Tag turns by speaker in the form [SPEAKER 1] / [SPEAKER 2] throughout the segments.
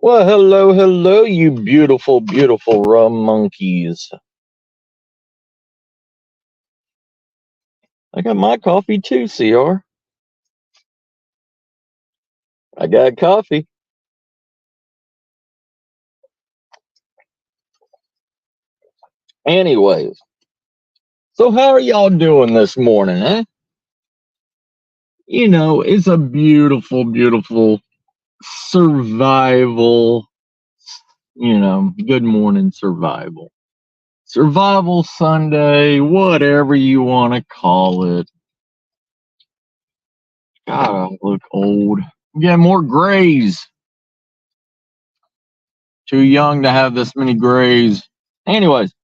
[SPEAKER 1] Well, hello, hello, you beautiful, beautiful rum monkeys. I got my coffee too, CR. I got coffee. Anyways, so how are y'all doing this morning, eh? It's a beautiful, beautiful survival, good morning survival. Survival Sunday, whatever you want to call it. God, I look old. Yeah, more grays. Too young to have this many grays. Anyways,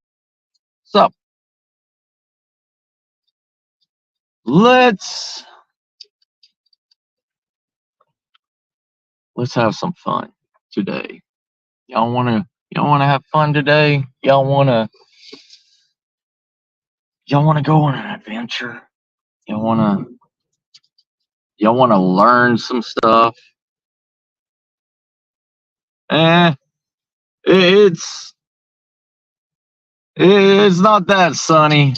[SPEAKER 1] so let's have some fun today. Y'all wanna have fun today? Y'all wanna go on an adventure? Y'all wanna y'all wanna learn some stuff? Eh, it's it's not that sunny,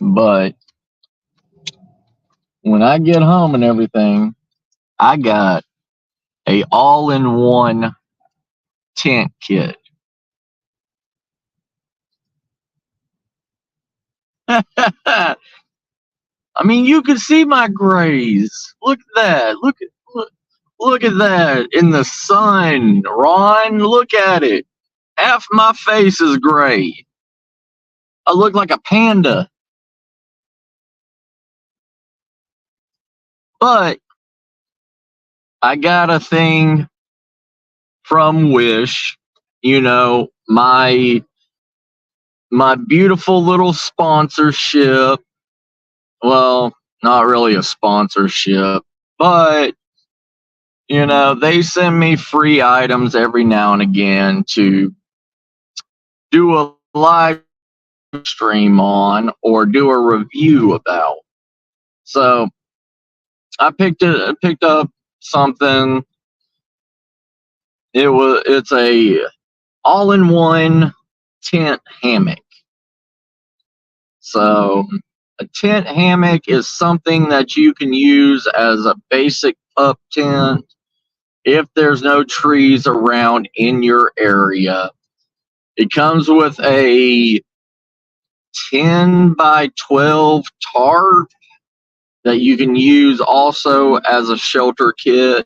[SPEAKER 1] but when I get home and everything, I got a all-in-one tent kit. I mean, you can see my grays. Look at that. Look at that in the sun, Ron. Look at it. Half my face is gray. I look like a panda. But I got a thing from Wish. My beautiful little sponsorship. Well, not really a sponsorship, but they send me free items every now and again to do a live stream on or do a review about. So I picked up something. It's a all-in-one tent hammock. So a tent hammock is something that you can use as a basic pup tent if there's no trees around in your area. It comes with a 10 by 12 tarp that you can use also as a shelter kit.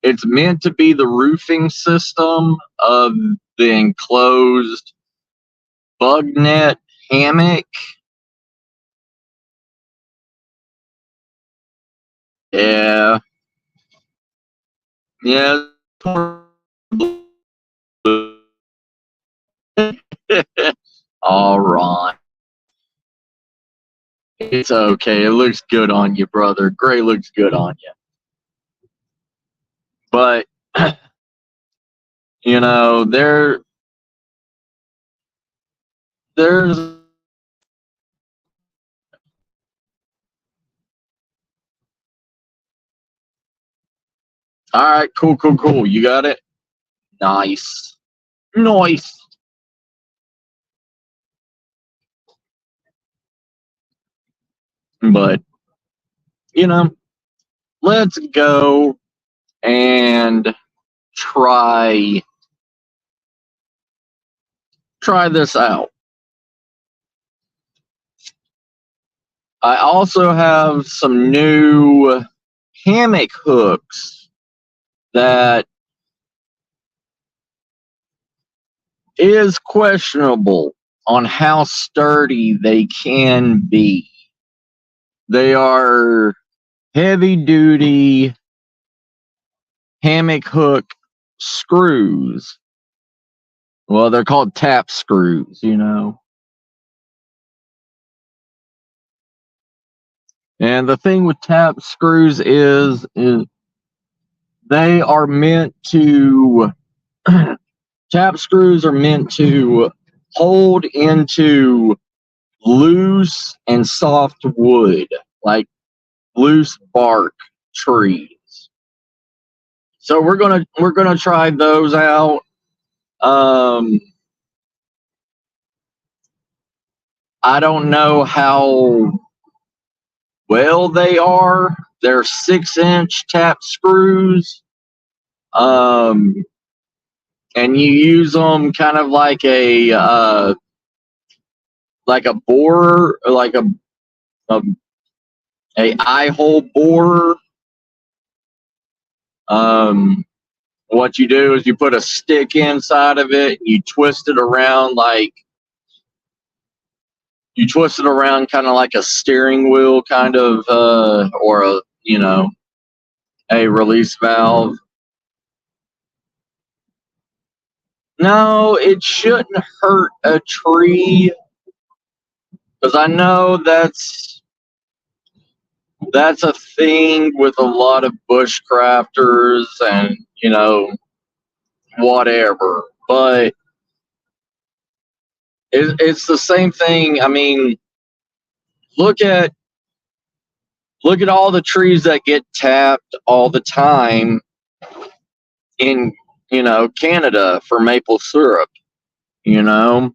[SPEAKER 1] It's meant to be the roofing system of the enclosed bug net hammock. Yeah. Yeah. All right. It's okay. It looks good on you, brother. Gray looks good on you. But, there's. All right, cool. You got it? Nice. Nice. But, let's go and try this out. I also have some new hammock hooks that is questionable on how sturdy they can be. They are heavy duty hammock hook screws. Well, they're called tap screws, And the thing with tap screws is they are meant to tap screws are meant to hold into loose and soft wood, like loose bark trees. So we're gonna try those out. I don't know how well they are. They're 6-inch tap screws. And you use them kind of like a borer, like a eye hole borer. What you do is you put a stick inside of it, and you twist it around kind of like a steering wheel, kind of, or a release valve. No, it shouldn't hurt a tree, because I know that's a thing with a lot of bushcrafters and whatever. But it's the same thing. I mean, look at all the trees that get tapped all the time in Canada for maple syrup. They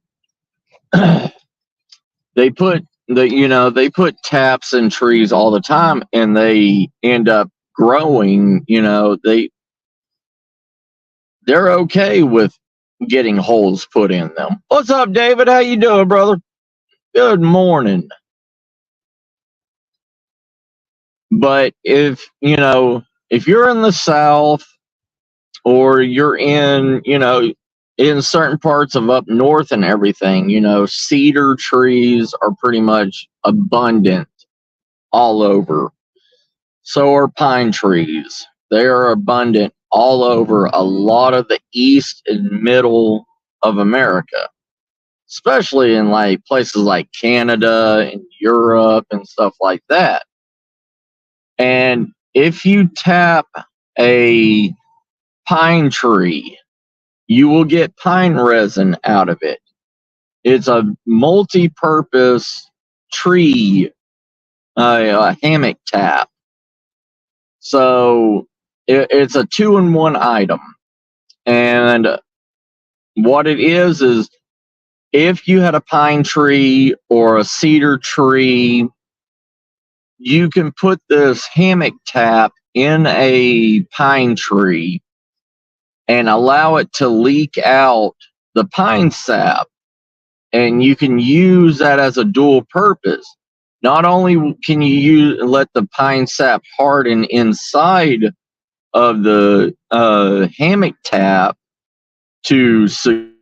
[SPEAKER 1] put taps in trees all the time, and they end up growing. They're okay with getting holes put in them. What's up, David? How you doing, brother? Good morning. But if you're in the South, or you're in certain parts of up north and everything, cedar trees are pretty much abundant all over. So are pine trees. They are abundant all over a lot of the east and middle of America, especially in like places like Canada and Europe and stuff like that. And if you tap a pine tree, you will get pine resin out of it. It's a multi-purpose tree, a hammock tap. So it's a 2-in-1 item. And what it is if you had a pine tree or a cedar tree, you can put this hammock tap in a pine tree and allow it to leak out the pine sap. And you can use that as a dual purpose. Not only can you let the pine sap harden inside of the hammock tap to secure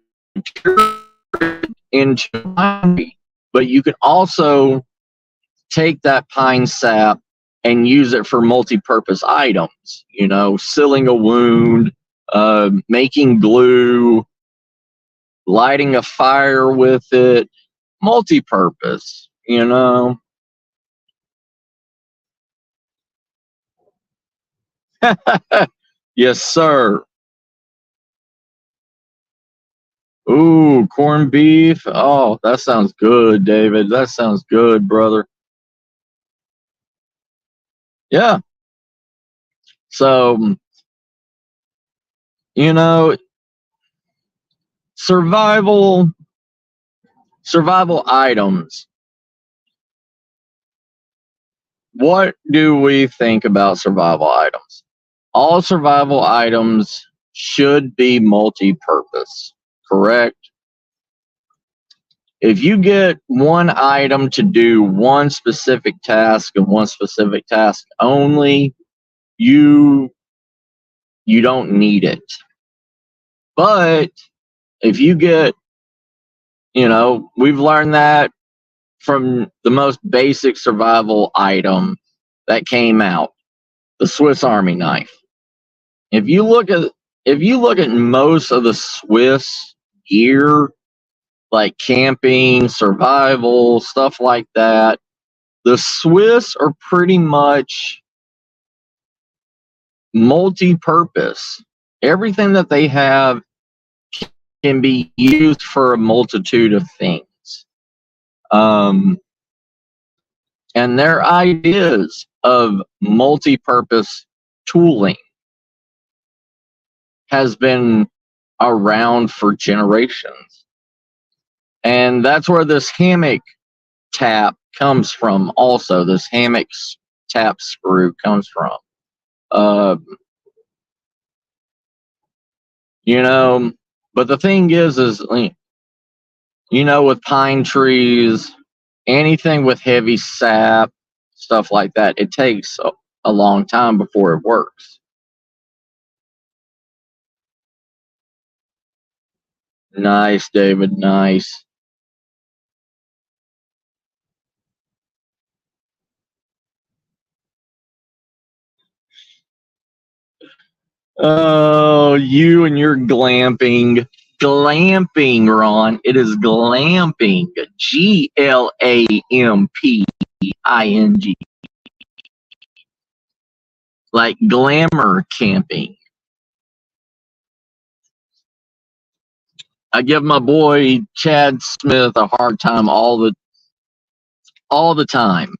[SPEAKER 1] it into pine tree, but you can also take that pine sap and use it for multi-purpose items. Sealing a wound, making glue, lighting a fire with it, multi-purpose. Yes, sir. Ooh, corned beef. Oh, that sounds good, David. That sounds good, brother. Yeah. So, survival items. What do we think about survival items? All survival items should be multi-purpose, correct? If you get one item to do one specific task and one specific task only, you don't need it. But if you get, we've learned that from the most basic survival item that came out, the Swiss Army knife. If you look at most of the Swiss gear, like camping, survival, stuff like that, the Swiss are pretty much multi-purpose. Everything that they have can be used for a multitude of things. And their ideas of multi-purpose tooling has been around for generations. And that's where this hammock tap comes from also. This hammock tap screw comes from. You know, but the thing is, you know, with pine trees, anything with heavy sap, stuff like that, it takes a long time before it works. Nice, David, nice. Oh, you and your glamping. Glamping, Ron. It is glamping. Glamping. Like glamour camping. I give my boy Chad Smith a hard time all the time.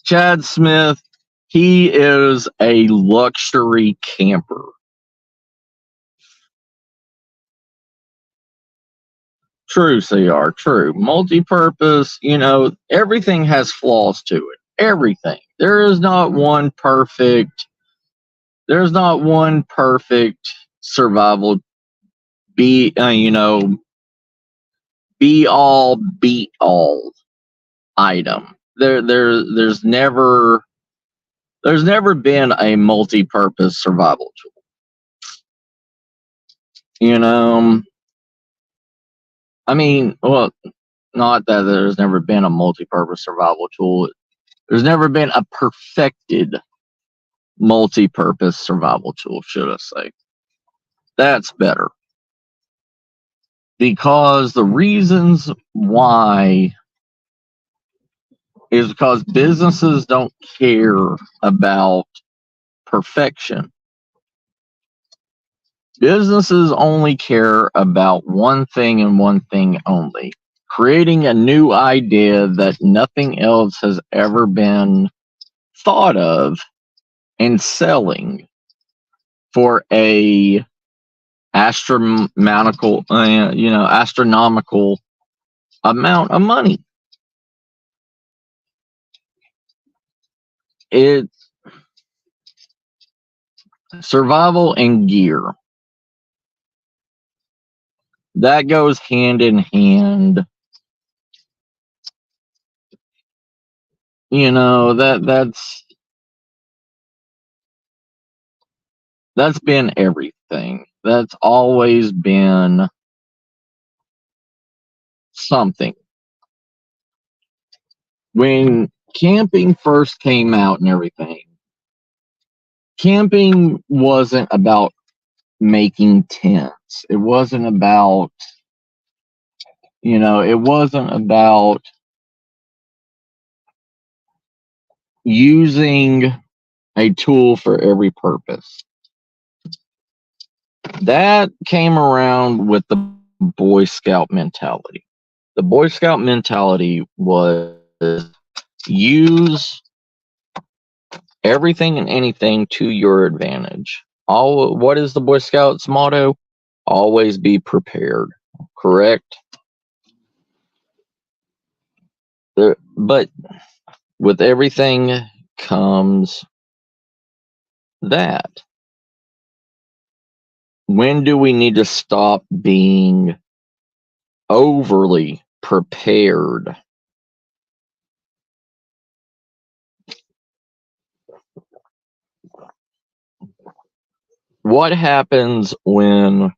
[SPEAKER 1] Chad Smith, he is a luxury camper. True, CR, true. Multi-purpose, you know, everything has flaws to it. Everything. There's not one perfect survival you know, be all beat all item. There's never been a multi-purpose survival tool. You know, I mean, well, not that there's never been a multi-purpose survival tool. There's never been a perfected multi-purpose survival tool, should I say. That's better. Because the reasons why is because businesses don't care about perfection. Businesses only care about one thing and one thing only: creating a new idea that nothing else has ever been thought of and selling for a astronomical amount of money. It survival and gear, that goes hand in hand. You know, that's been everything. That's always been something. When camping first came out and everything, camping wasn't about making tents. It wasn't about, it wasn't about using a tool for every purpose. That came around with the Boy Scout mentality. The Boy Scout mentality was use everything and anything to your advantage. What is the Boy Scouts motto? Always be prepared. Correct? But with everything comes that. When do we need to stop being overly prepared? What happens when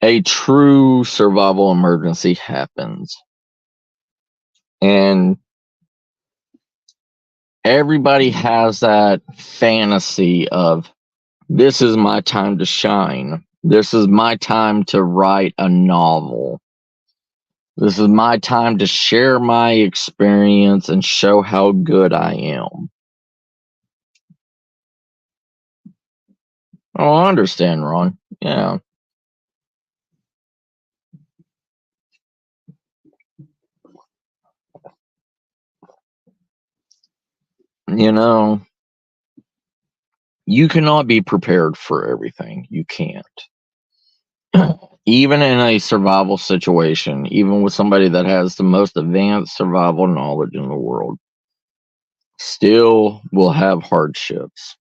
[SPEAKER 1] a true survival emergency happens and everybody has that fantasy of, this is my time to shine. This is my time to write a novel. This is my time to share my experience and show how good I am. Oh, I understand, Ron. Yeah. You know, you cannot be prepared for everything. You can't. Even in a survival situation, even with somebody that has the most advanced survival knowledge in the world, still will have hardships.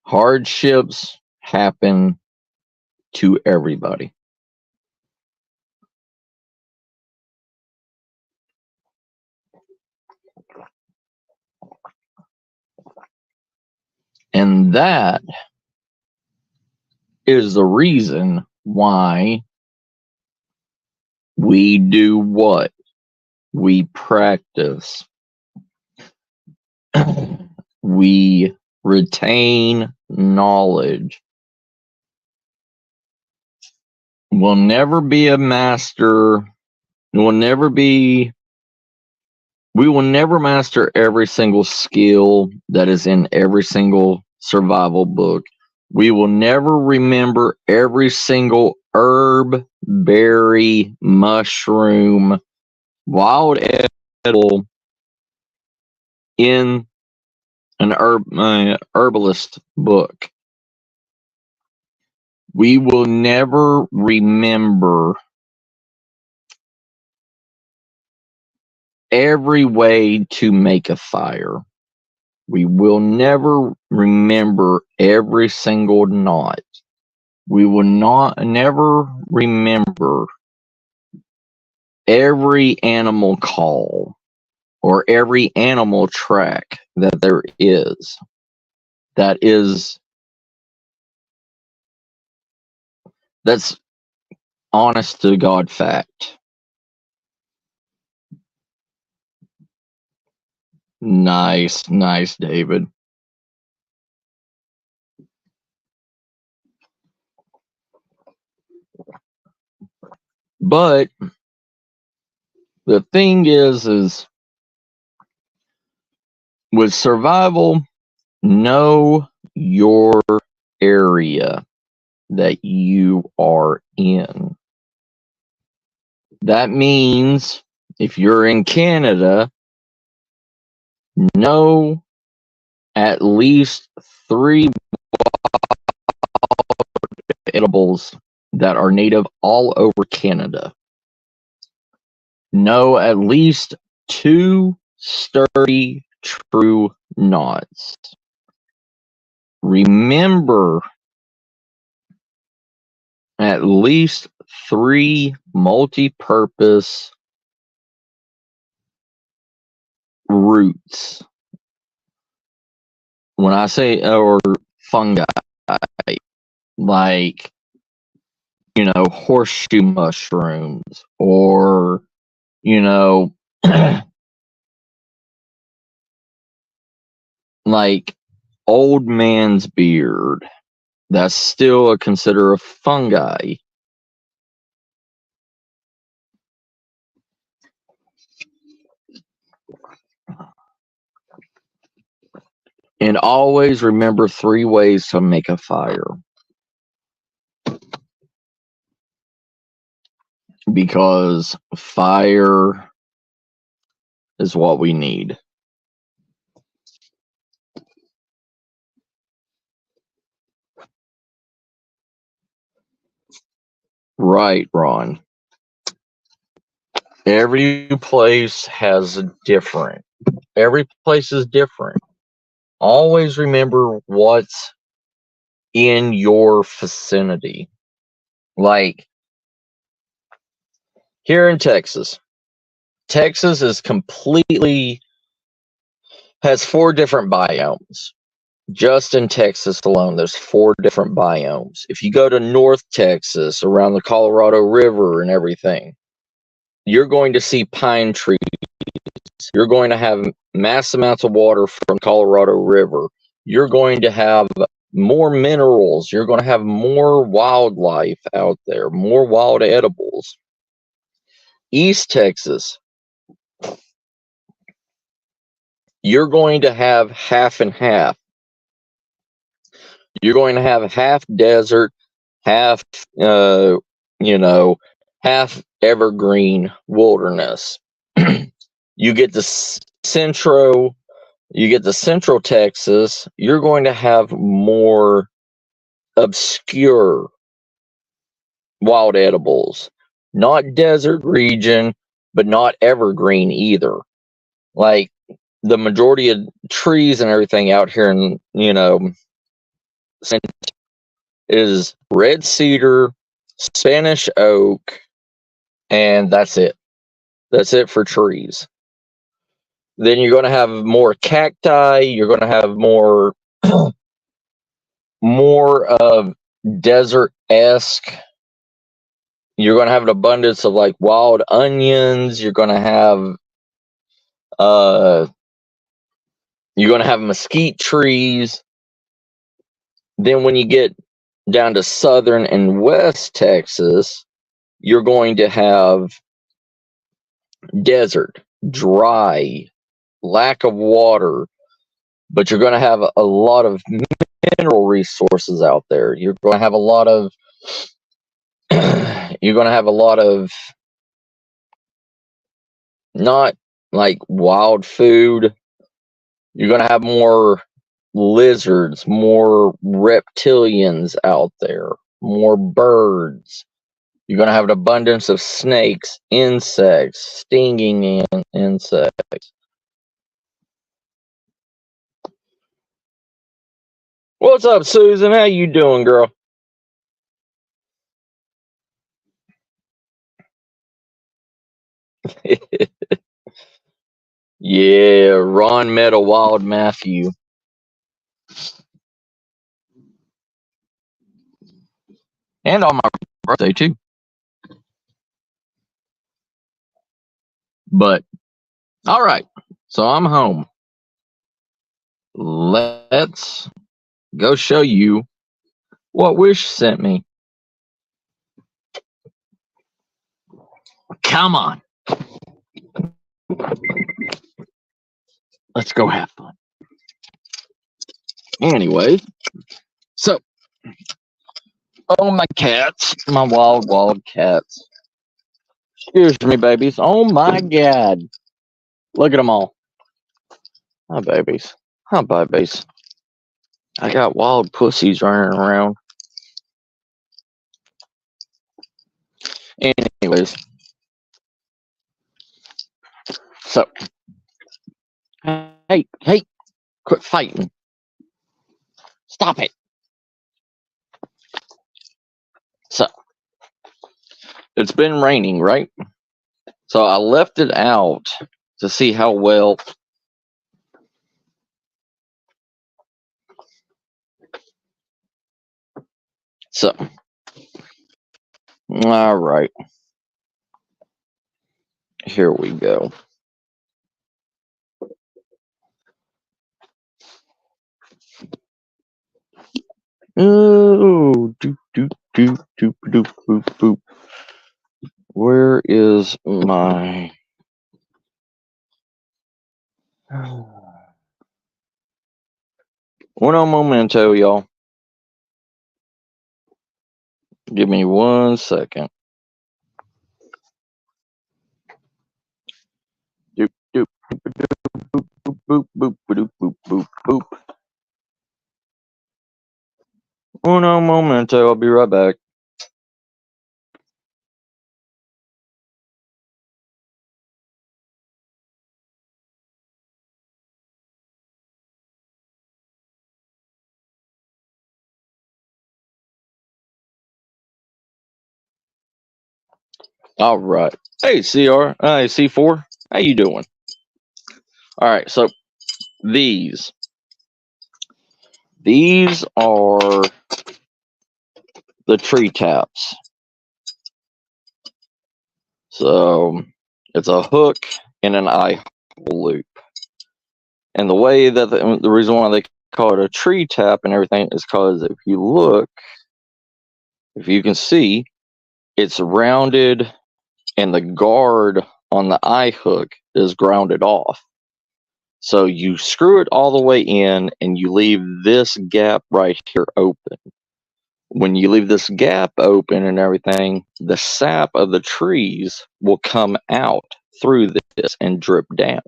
[SPEAKER 1] Hardships happen to everybody. And that is the reason why we do what? We practice. We retain knowledge. We'll never be a master. We will never master every single skill that is in every single survival book. We will never remember every single herb, berry, mushroom, wild edible in an herbalist book. We will never remember every way to make a fire. We will never remember every single knot. We will never remember every animal call or every animal track that there is. That's honest to God fact. Nice, David. But the thing is with survival, know your area that you are in. That means if you're in Canada, know at least 3 edibles that are native all over Canada. Know at least 2 sturdy true knots. Remember at least 3 multi-purpose roots. When I say or fungi, like, horseshoe mushrooms or, like old man's beard. That's still considered a fungi. And always remember 3 ways to make a fire. Because fire is what we need. Right, Ron. Every place has different. Every place is different. Always remember what's in your vicinity. Like here in Texas. Texas is has 4 different biomes. Just in Texas alone, there's 4 different biomes. If you go to North Texas, around the Colorado River and everything, you're going to see pine trees. You're going to have mass amounts of water from Colorado River. You're going to have more minerals. You're going to have more wildlife out there, more wild edibles. East Texas, you're going to have half and half. You're going to have half desert, half, half evergreen wilderness. You get the centro You get to Central Texas, you're going to have more obscure wild edibles. Not desert region, but not evergreen either. Like the majority of trees and everything out here in, is red cedar, Spanish oak, and that's it. That's it for trees. Then you're going to have more cacti. You're going to have more of desert-esque. You're going to have an abundance of like wild onions. You're going to have mesquite trees. Then when you get down to southern and west Texas, you're going to have desert, dry, lack of water, but you're going to have a lot of mineral resources out there. You're going to have a lot of not like wild food. You're going to have more lizards, more reptilians out there, more birds. You're going to have an abundance of snakes, insects, stinging insects. What's up, Susan? How you doing, girl? Yeah, Ron met a wild Matthew. And on my birthday, too. But, all right. So I'm home. Let's go show you what Wish sent me. Come on. Let's go have fun. Anyway, so, oh, my cats, my wild cats. Excuse me, babies. Oh, my God. Look at them all. Hi, babies. Hi, babies. I got wild pussies running around. Anyways. So. Hey, quit fighting. Stop it. So. It's been raining, right? So I left it out to see how well. So. All right. Here we go. Oh, boop. Where is my? Uno momento, y'all. Give me 1 second. Boop. Uno momento. I'll be right back. All right. Hey, CR. Hey, C4. How you doing? All right. So these are the tree taps. So it's a hook and an eye loop. And the way that the reason why they call it a tree tap and everything is because if you look, if you can see, it's rounded and the guard on the eye hook is grounded off. So you screw it all the way in and you leave this gap right here open. When you leave this gap open and everything, the sap of the trees will come out through this and drip down.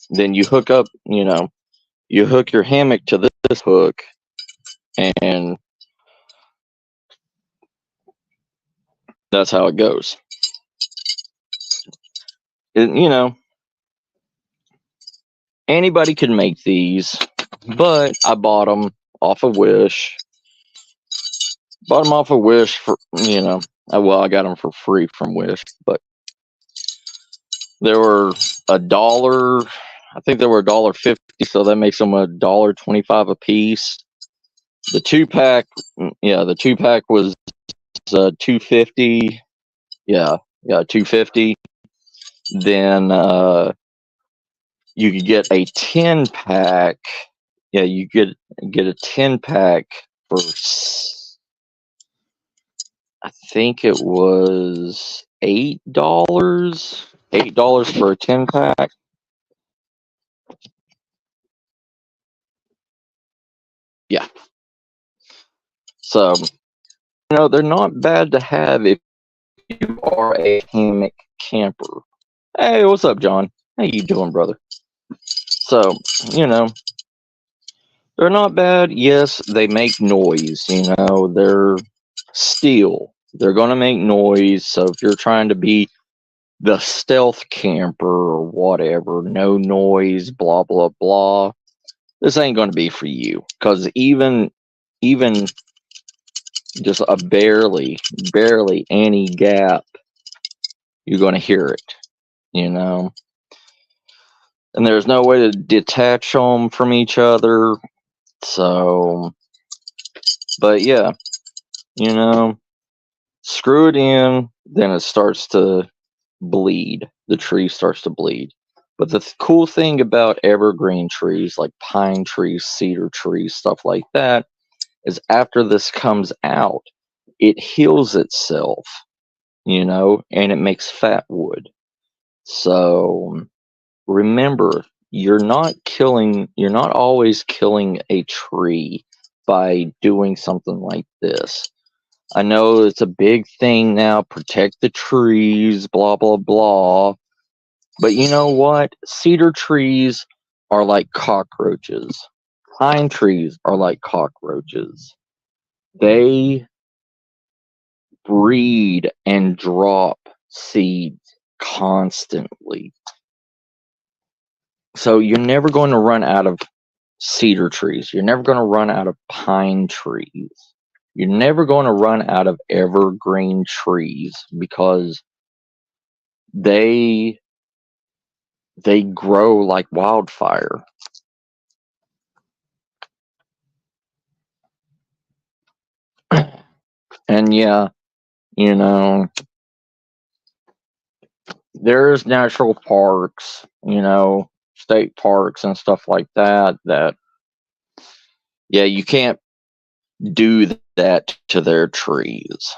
[SPEAKER 1] then you hook up, you hook your hammock to this hook, and that's how it goes. Anybody can make these, but I bought them off of Wish. Bought them off of Wish for, I got them for free from Wish, but they were $1. I think they were $1.50, so that makes them $1.25 a piece. The 2-pack, the 2-pack was $2.50. Yeah, $2.50. Then you could get a 10-pack. Yeah, you get a 10-pack for, I think it was $8. $8 for a 10-pack. Yeah. So, they're not bad to have if you are a hammock camper. Hey, what's up, John? How you doing, brother? So, they're not bad. Yes, they make noise. They're steel. They're going to make noise. So if you're trying to be the stealth camper or whatever, no noise, blah, blah, blah, this ain't going to be for you. Because even just a barely any gap, you're going to hear it, and there's no way to detach them from each other. So, but yeah, screw it in, then it starts to bleed. The tree starts to bleed. But the cool thing about evergreen trees, like pine trees, cedar trees, stuff like that, is after this comes out, it heals itself, and it makes fat wood. So remember, you're not always killing a tree by doing something like this. I know it's a big thing now, protect the trees, blah, blah, blah. But you know what? Cedar trees are like cockroaches. Pine trees are like cockroaches. They breed and drop seeds constantly. So you're never going to run out of cedar trees. You're never going to run out of pine trees. You're never going to run out of evergreen trees because they grow like wildfire. And yeah, there's natural parks, state parks and stuff like that, yeah, you can't do that to their trees.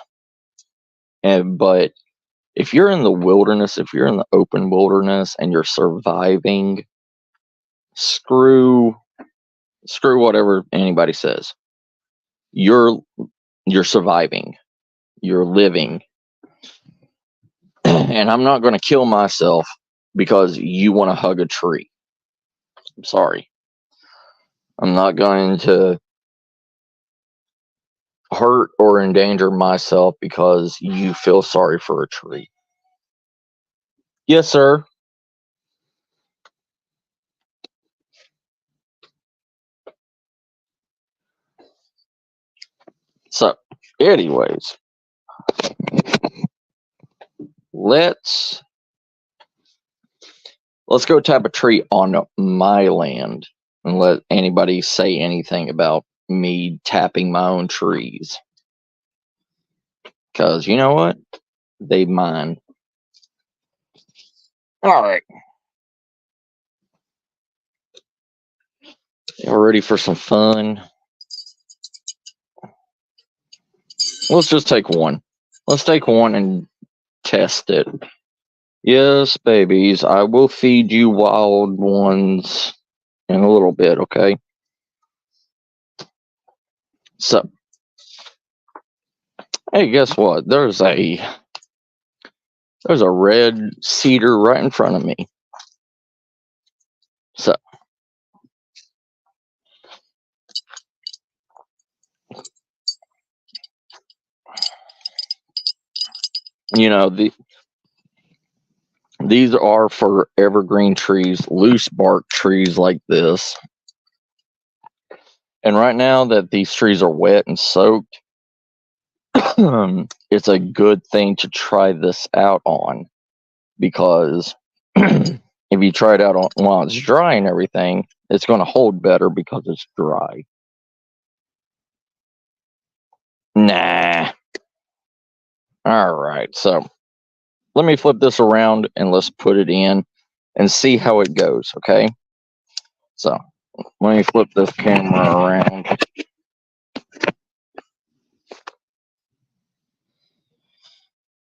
[SPEAKER 1] But if you're in the wilderness, if you're in the open wilderness and you're surviving, screw whatever anybody says. You're surviving. You're living. And I'm not going to kill myself because you want to hug a tree. I'm sorry. I'm not going to hurt or endanger myself because you feel sorry for a tree. Yes, sir. So, anyways, let's go tap a tree on my land and let anybody say anything about me tapping my own trees. Because you know what? They mine. All right. Y'all ready for some fun? Let's just take one. Let's take one and test it. Yes, babies, I will feed you wild ones in a little bit, okay? So, hey, guess what? There's a red cedar right in front of me. So, you know, these are for evergreen trees, loose bark trees like this. And right now that these trees are wet and soaked, it's a good thing to try this out on, because if you try it out on, while it's dry and everything, it's going to hold better because it's dry. Nah. All right. So let me flip this around and let's put it in and see how it goes. Okay. So let me flip this camera around.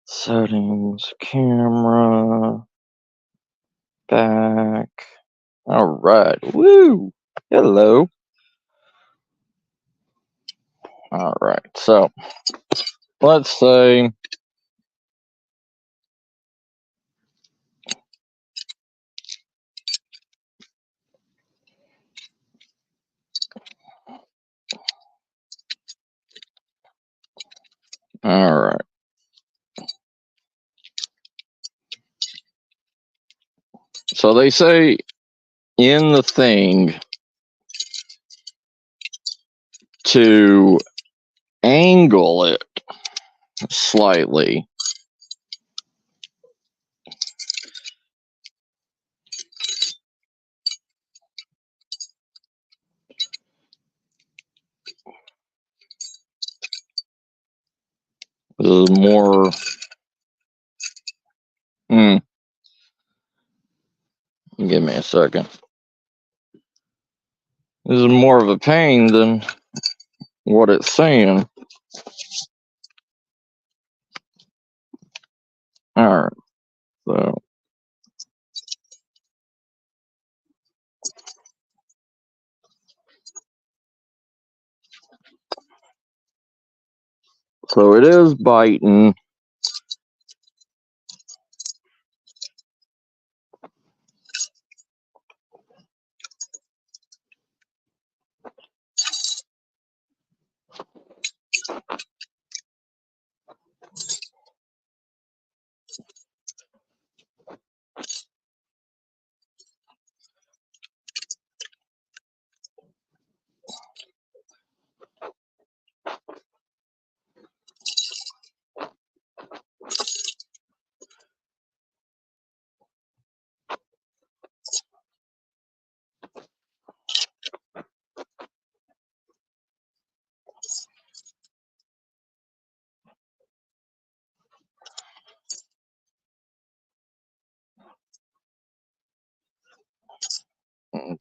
[SPEAKER 1] Settings, camera, back. All right. Woo. Hello. All right. So let's say all right. So they say in the thing to angle it slightly. Is more. Give me a second. This is more of a pain than what it's saying. All right. So it is biting.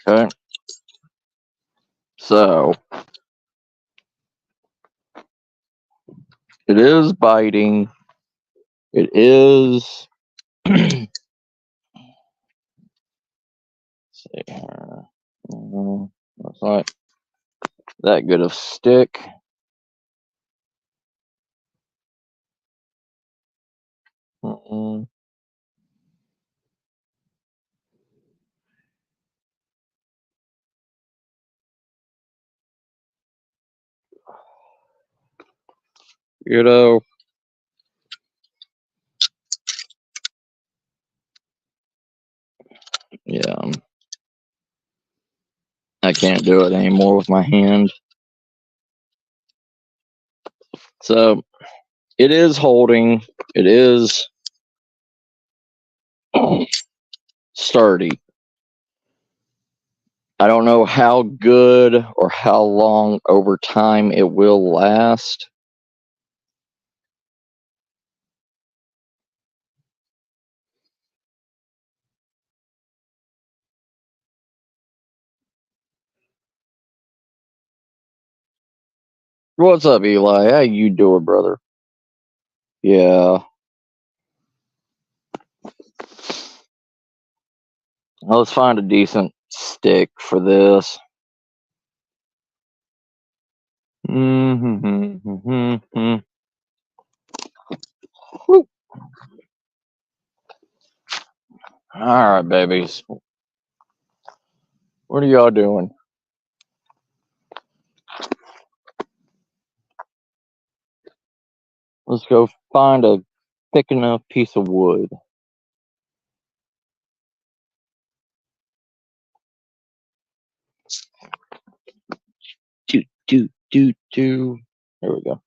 [SPEAKER 1] Okay. So it is biting. It is. See here. Looks like that good of stick. Mm-mm. You know. Yeah. I can't do it anymore with my hand. So it is holding. It is sturdy. I don't know how good or how long over time it will last. What's up, Eli? How you doing, brother? Yeah. Let's find a decent stick for this. Mm-hmm. All right, babies. What are y'all doing? Let's go find a thick enough piece of wood. Do. There we go.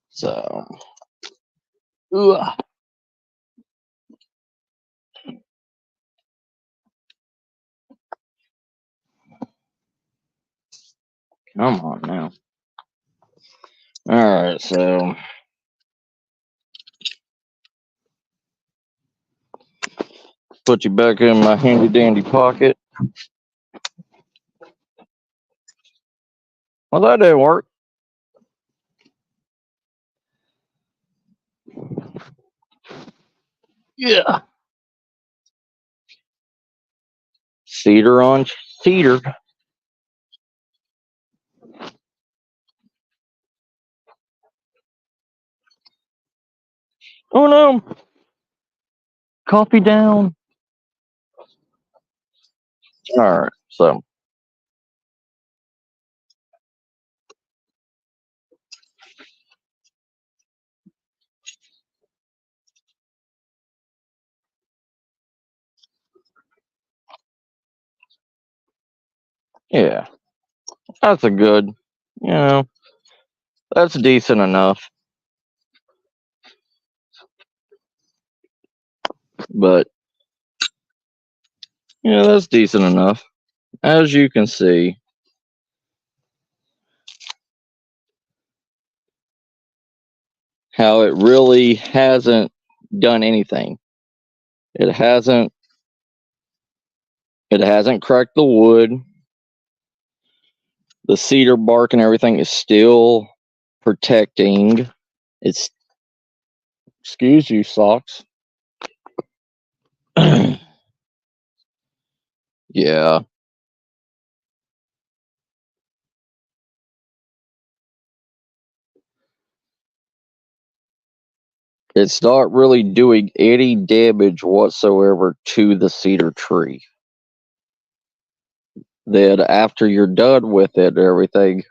[SPEAKER 1] So, ugh. Come on now. All right, so put you back in my handy dandy pocket. Well, that didn't work. Yeah. Cedar on cedar. Oh no. Coffee down. All right, so yeah, that's a good, that's decent enough. But that's decent enough. As you can see, how it really hasn't done anything. It hasn't cracked the wood. The cedar bark and everything is still protecting. It's, excuse you, socks. Yeah. It's not really doing any damage whatsoever to the cedar tree. Then after you're done with it and everything,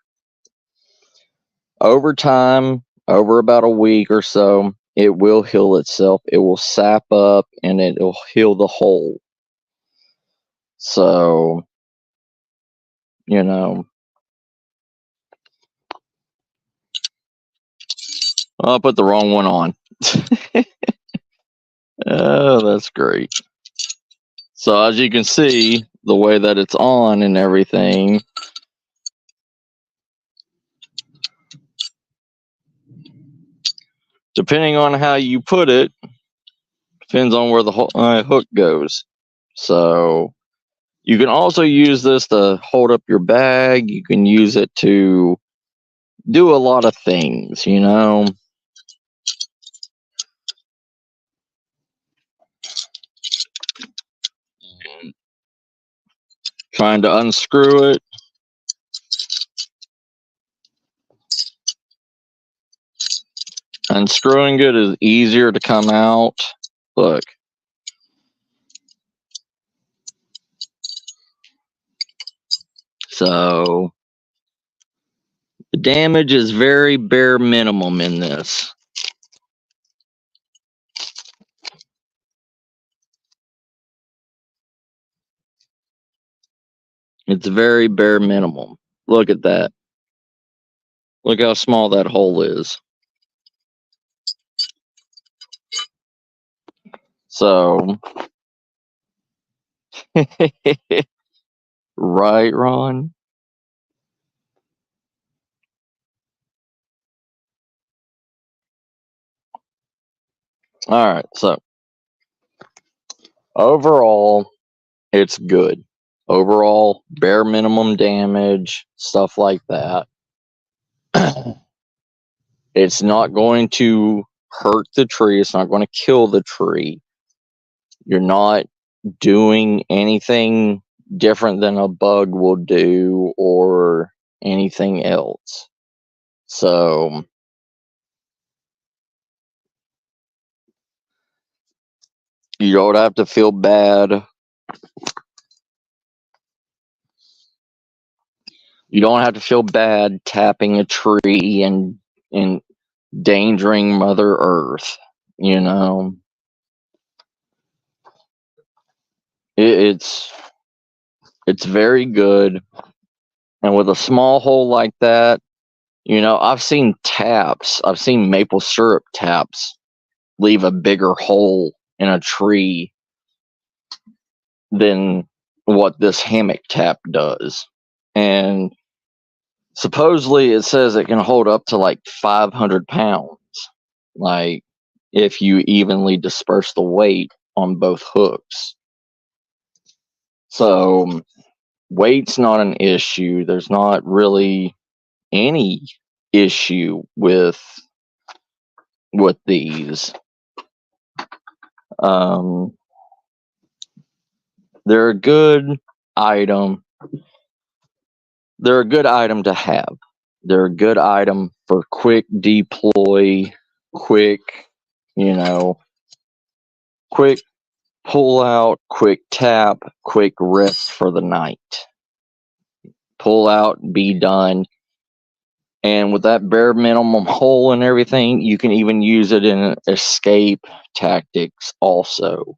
[SPEAKER 1] over time, over about a week or so, it will heal itself. It will sap up and it'll heal the hole. So, I'll put the wrong one on. Oh, that's great. So as you can see, the way that it's on and everything, depending on how you put it, depends on where the hook goes. So you can also use this to hold up your bag. You can use it to do a lot of things, Trying to unscrew it. Unscrewing it is easier to come out. Look. So the damage is very bare minimum in this. It's very bare minimum. Look at that. Look how small that hole is. So, right, Ron? All right, so overall, it's good. Overall, bare minimum damage, stuff like that. It's not going to hurt the tree. It's not going to kill the tree. You're not doing anything different than a bug will do or anything else. So You don't have to feel bad. You don't have to feel bad tapping a tree and endangering Mother Earth. You know, it's very good. And with a small hole like that, you know, I've seen taps. I've seen maple syrup taps leave a bigger hole in a tree than what this hammock tap does. And supposedly it says it can hold up to like 500 pounds. Like, if you evenly disperse the weight on both hooks. So, weight's not an issue. There's not really any issue with these. Um, they're a good item. They're a good item to have. They're a good item for quick deploy, quick, you know, quick pull out, quick tap, quick rest for the night. Pull out, be done. And with that bare minimum hole and everything, you can even use it in escape tactics also.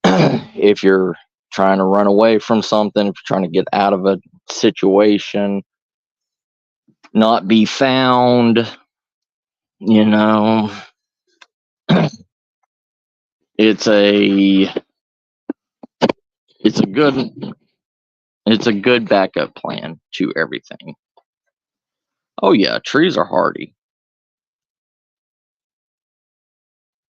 [SPEAKER 1] If you're trying to run away from something, if you're trying to get out of a situation, not be found, you know, it's a it's a good backup plan to everything. Oh yeah, trees are hardy.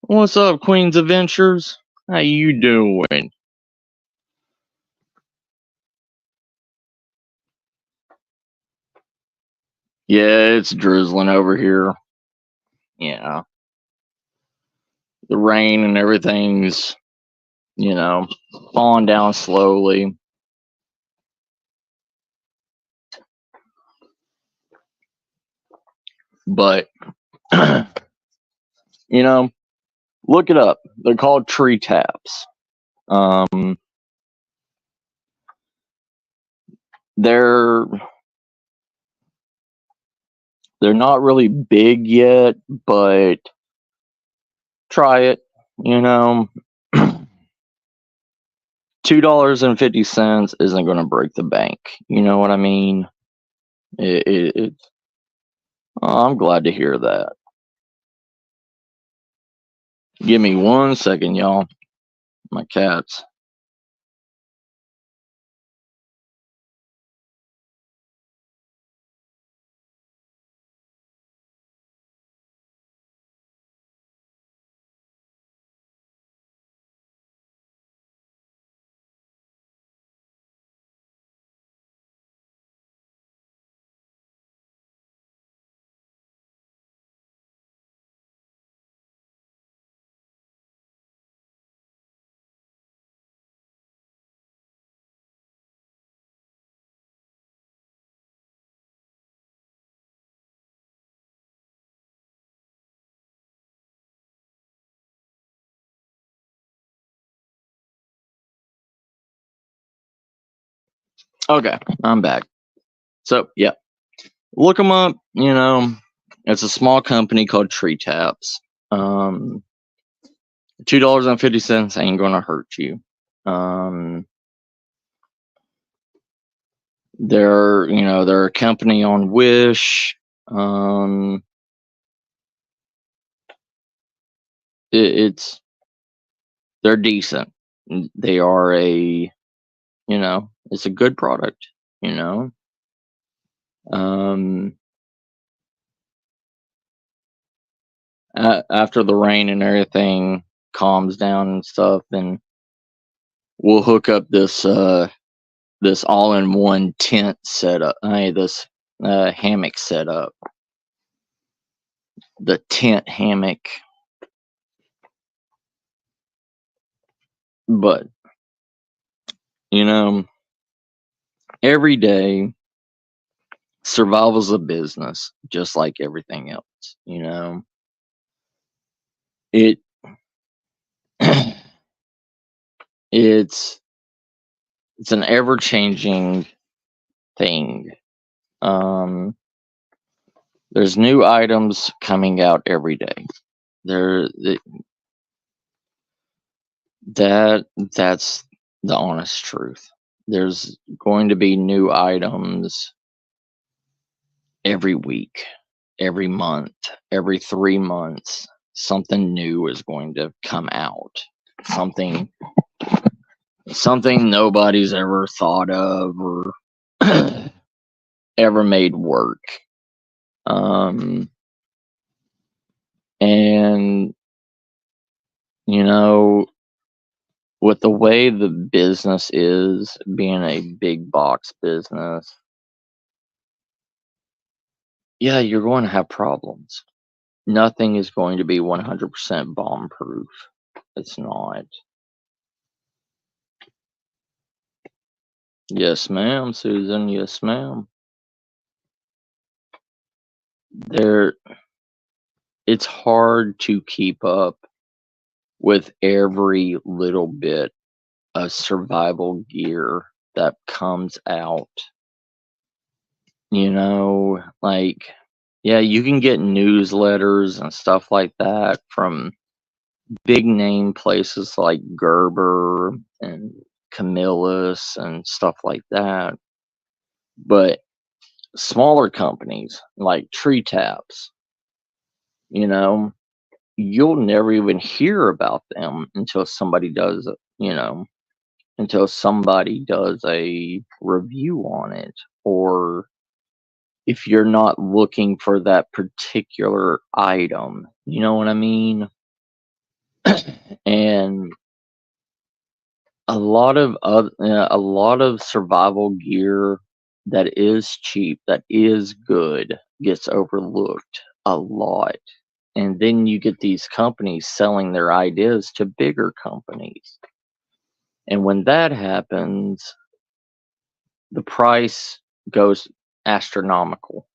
[SPEAKER 1] What's up, Queen's Adventures? How you doing? Yeah, it's drizzling over here. Yeah. The rain and everything's, you know, falling down slowly. But, you know, look it up. They're called tree taps. They're not really big yet, but try it. You know, $2.50 isn't going to break the bank. You know what I mean? I'm glad to hear that. Give me 1 second, y'all. My cats. Okay, I'm back. So, yeah, look them up. You know, it's a small company called Tree Taps. $2.50 ain't gonna hurt you. They're a company on Wish. It's they're decent. They are it's a good product. You know, um, after the rain and everything calms down and stuff, then we'll hook up this all-in-one tent setup. This hammock setup. The tent hammock. But you know, every day survival's a business, just like everything else. You know, it it's an ever-changing thing. There's new items coming out every day. That's the honest truth. There's going to be new items every week, every month, every 3 months. Something new is going to come out. Something nobody's ever thought of or ever made work. And you know, with the way the business is, being a big box business, yeah, you're going to have problems. Nothing is going to be 100% bomb proof. It's not. Yes, ma'am, Susan. Yes, ma'am. It's hard to keep up with every little bit of survival gear that comes out. Like, yeah, you can get newsletters and stuff like that from big name places like Gerber and Camillus and stuff like that. But smaller companies like Tree Taps, you'll never even hear about them until somebody does, until somebody does a review on it, or if you're not looking for that particular item, you know what I mean? And a lot of survival gear that is cheap, that is good, gets overlooked a lot. And then you get these companies selling their ideas to bigger companies. And when that happens, the price goes astronomical.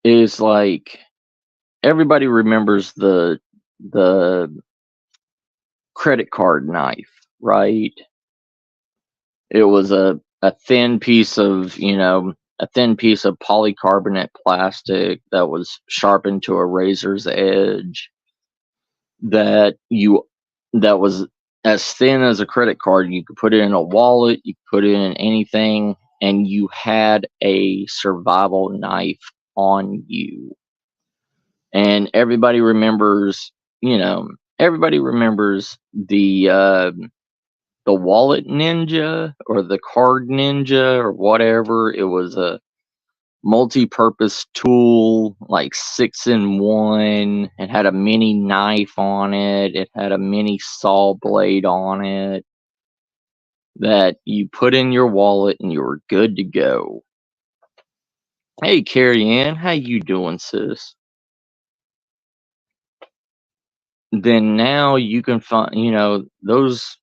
[SPEAKER 1] It is like everybody remembers the credit card knife, right? It was a thin piece of, polycarbonate plastic that was sharpened to a razor's edge, that was as thin as a credit card. You could put it in a wallet, you could put it in anything, and you had a survival knife on you. And everybody remembers, the wallet ninja or the card ninja or whatever. It was a multi-purpose tool, like 6-in-1. It had a mini knife on it. It had a mini saw blade on it that you put in your wallet and you were good to go. Hey, Carrie Ann, how you doing, sis? Then now you can find, those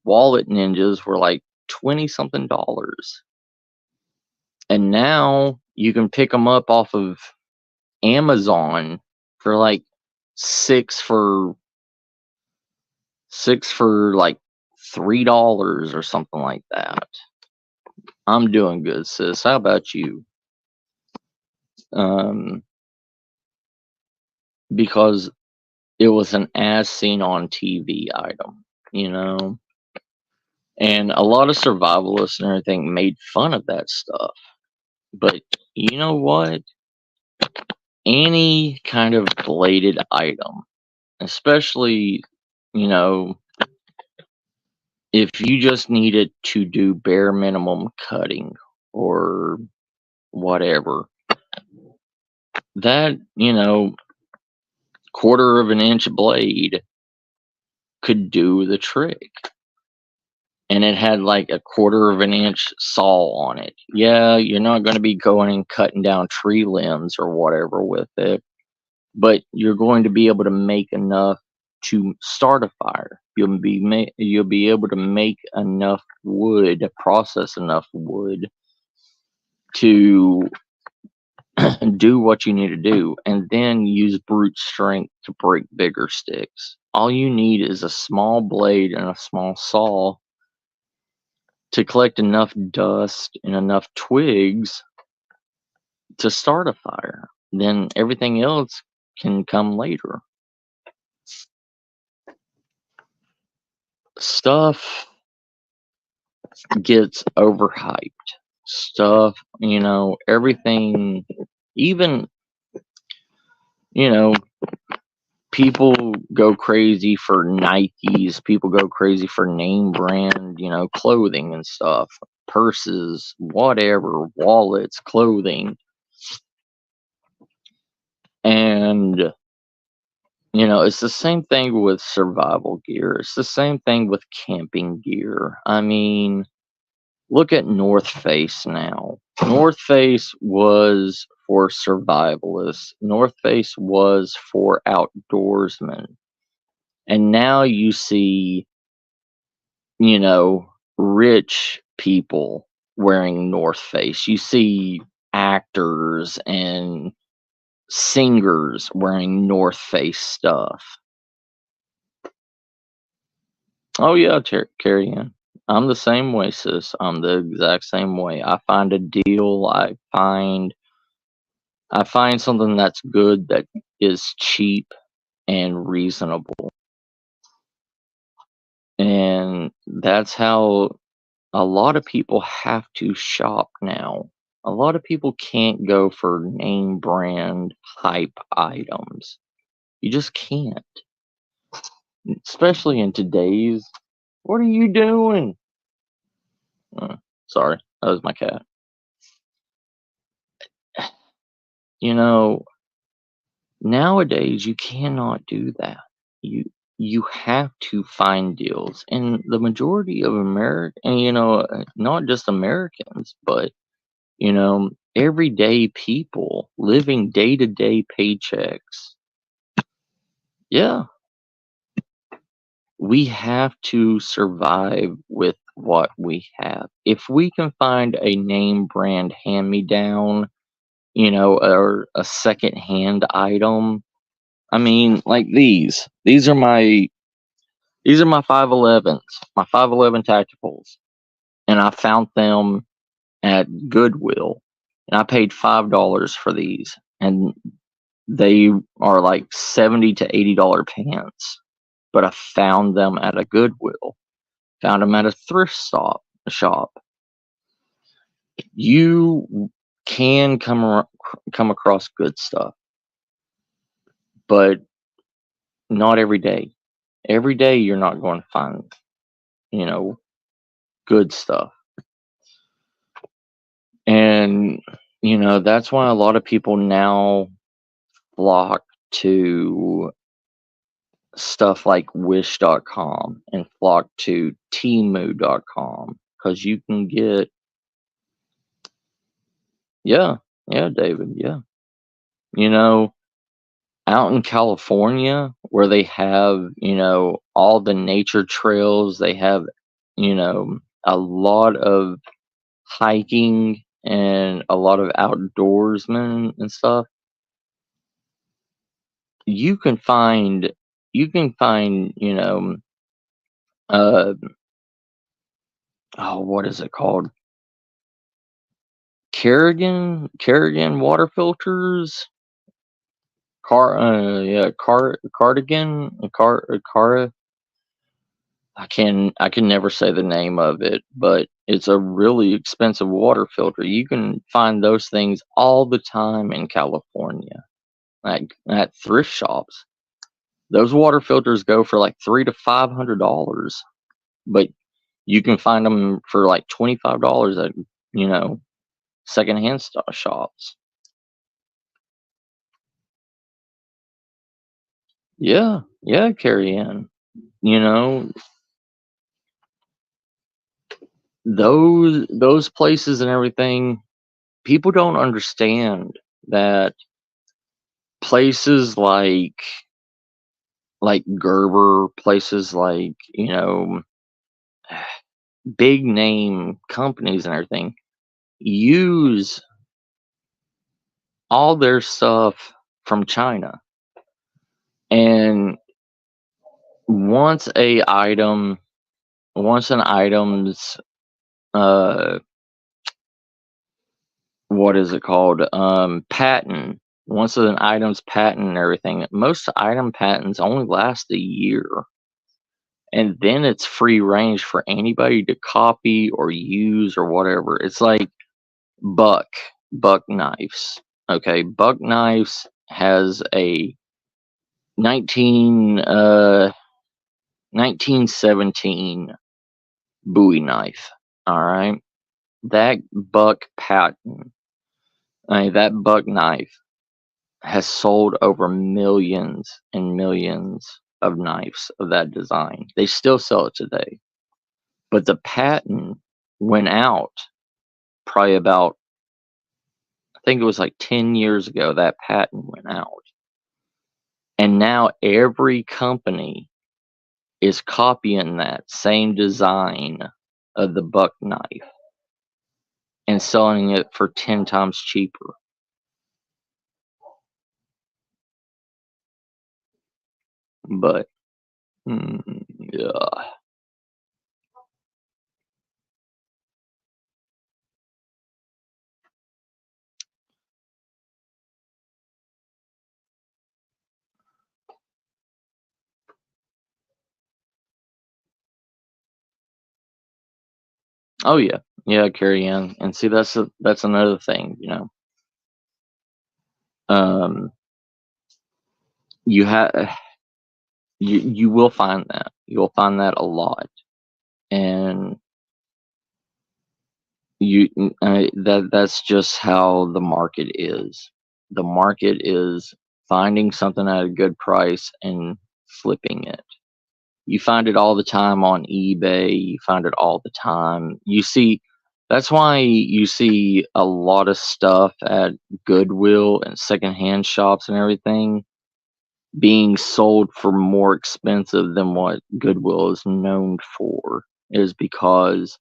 [SPEAKER 1] wallet ninjas were like 20 something dollars. And now you can pick them up off of Amazon for like six for like $3 or something like that. I'm doing good, sis. How about you? Because it was an as seen on TV item, and a lot of survivalists and everything made fun of that stuff. But you know what? Any kind of bladed item, especially, if you just needed to do bare minimum cutting or whatever, that, quarter of an inch blade could do the trick. And it had like a quarter of an inch saw on it. Yeah, you're not going to be going and cutting down tree limbs or whatever with it, but you're going to be able to make enough to start a fire. You'll be able to make enough wood, process enough wood to do what you need to do, and then use brute strength to break bigger sticks. all you need is a small blade and a small saw to collect enough dust and enough twigs to start a fire. Then everything else can come later. Stuff gets overhyped. Stuff, everything, even, you know, people go crazy for Nikes, people go crazy for name brand, clothing and stuff, purses, whatever, wallets, clothing. And, it's the same thing with survival gear. It's the same thing with camping gear. I mean, look at North Face now. North Face was for survivalists. North Face was for outdoorsmen. And now you see, rich people wearing North Face. You see actors and singers wearing North Face stuff. Oh yeah, Carrie Ann. I'm the same way, sis. I'm the exact same way. I find a deal. I find something that's good, that is cheap and reasonable. And that's how a lot of people have to shop now. A lot of people can't go for name brand hype items. You just can't. Especially in today's. What are you doing? Sorry, that was my cat. Nowadays you cannot do that. You have to find deals, and the majority of American, not just Americans, but everyday people living day-to-day paychecks. Yeah, we have to survive with what we have. If we can find a name brand hand-me-down, or a second-hand item. I mean, like these. These are my 511s, my 511 tacticals, and I found them at Goodwill, and I paid $5 for these, and they are like $70 to $80 pants. But I found them at a Goodwill, found them at a thrift shop. You can come across good stuff, but not every day. Every day you're not going to find, good stuff. And, that's why a lot of people now flock to stuff like Wish.com and flock to Temu.com, because you can get, yeah, David, yeah. Out in California where they have, all the nature trails, they have, a lot of hiking and a lot of outdoorsmen and stuff. You can find, uh, oh, what is it called? Carrigan water filters. Cardigan, Cara. I can never say the name of it, but it's a really expensive water filter. You can find those things all the time in California, like at thrift shops. Those water filters go for like $300 to $500, but you can find them for like $25 at secondhand shops. Yeah, Carrie Ann. You know those places and everything. People don't understand that places like Gerber, places like big name companies and everything use all their stuff from China. And once an item's what is it called? Patent. Once an item's patent and everything, most item patents only last a year. And then it's free range for anybody to copy or use or whatever. It's like buck knives. Okay, buck knives has a 1917 Bowie knife. All right, that buck patent, that buck knife has sold over millions and millions of knives of that design. They still sell it today, but the patent went out probably about, I think it was like 10 years ago. That patent went out, and now every company is copying that same design of the buck knife and selling it for 10 times cheaper. But yeah. Oh yeah, yeah, Carrie Ann. And see, that's another thing, Um, you have you will find that you'll find that a lot, and that's just how the market is. The market is finding something at a good price and flipping it. You find it all the time on eBay. You find it all the time. That's why you see a lot of stuff at Goodwill and secondhand shops and everything being sold for more expensive than what Goodwill is known for, is because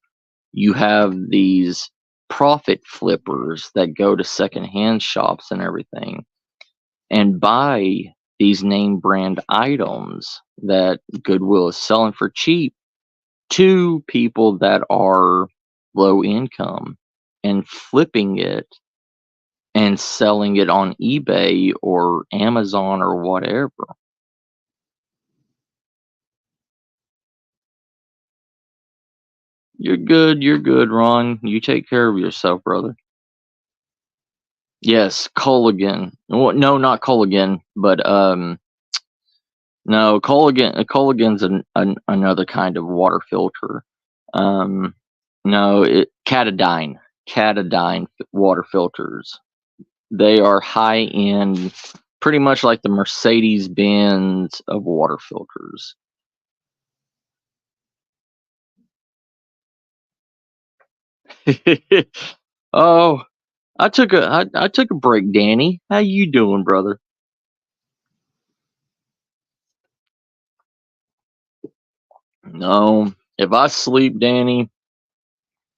[SPEAKER 1] you have these profit flippers that go to secondhand shops and everything and buy these name brand items that Goodwill is selling for cheap to people that are low income and flipping it and selling it on eBay or Amazon or whatever. You're good, Ron. You take care of yourself, brother. Yes, Culligan. No, not Culligan, but no, Culligan's another kind of water filter. Um, no, Katadyn water filters. They are high end, pretty much like the Mercedes Benz of water filters. Oh, I took a break, Danny. How you doing, brother? No, if I sleep, Danny,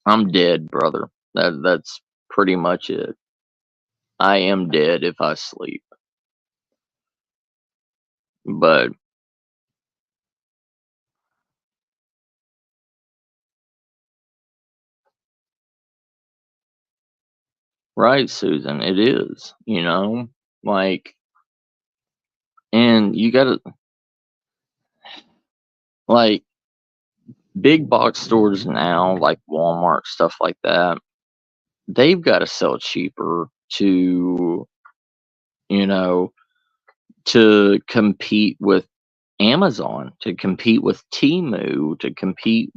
[SPEAKER 1] I'm dead, brother. That's pretty much it. I am dead if I sleep. But right, Susan, it is, like, and you gotta, like, big box stores now, like Walmart, stuff like that, they've got to sell cheaper you know, to compete with Amazon, to compete with Temu, to compete.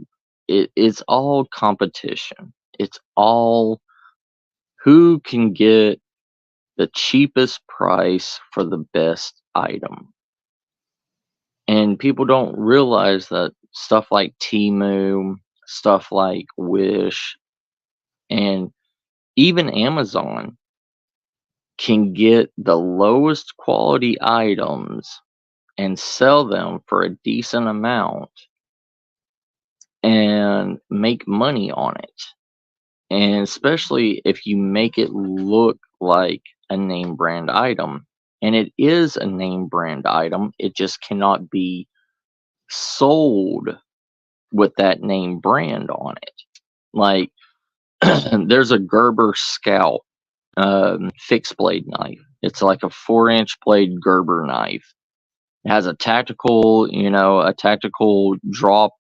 [SPEAKER 1] It's all competition. It's all who can get the cheapest price for the best item. And people don't realize that stuff like Temu, stuff like Wish, and even Amazon can get the lowest quality items and sell them for a decent amount and make money on it. And especially if you make it look like a name brand item. And it is a name brand item, it just cannot be sold with that name brand on it. Like, there's a Gerber Scout fixed blade knife. It's like a 4-inch blade Gerber knife. It has a tactical, a tactical drop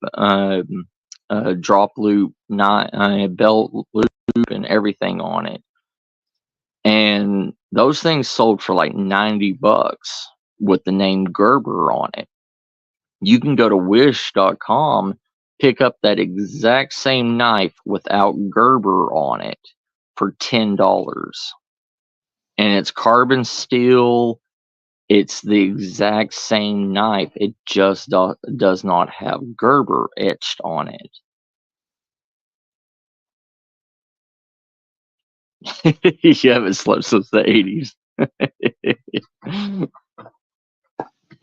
[SPEAKER 1] loop, belt loop, and everything on it. And those things sold for like $90 with the name Gerber on it. You can go to wish.com, pick up that exact same knife without Gerber on it for $10. And it's carbon steel. It's the exact same knife. It just does not have Gerber etched on it. You haven't slept since the 80s.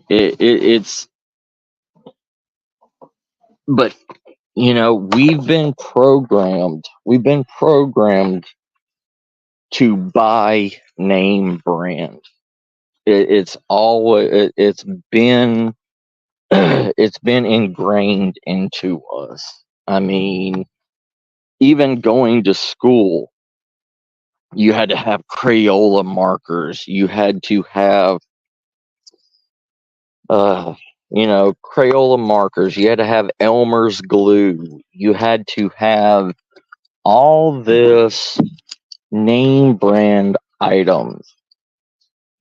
[SPEAKER 1] It's, but we've been programmed to buy name brand. It's always, it's been ingrained into us. I mean, even going to school, you had to have Crayola markers. You had to have, Crayola markers. You had to have Elmer's glue. You had to have all this name brand items.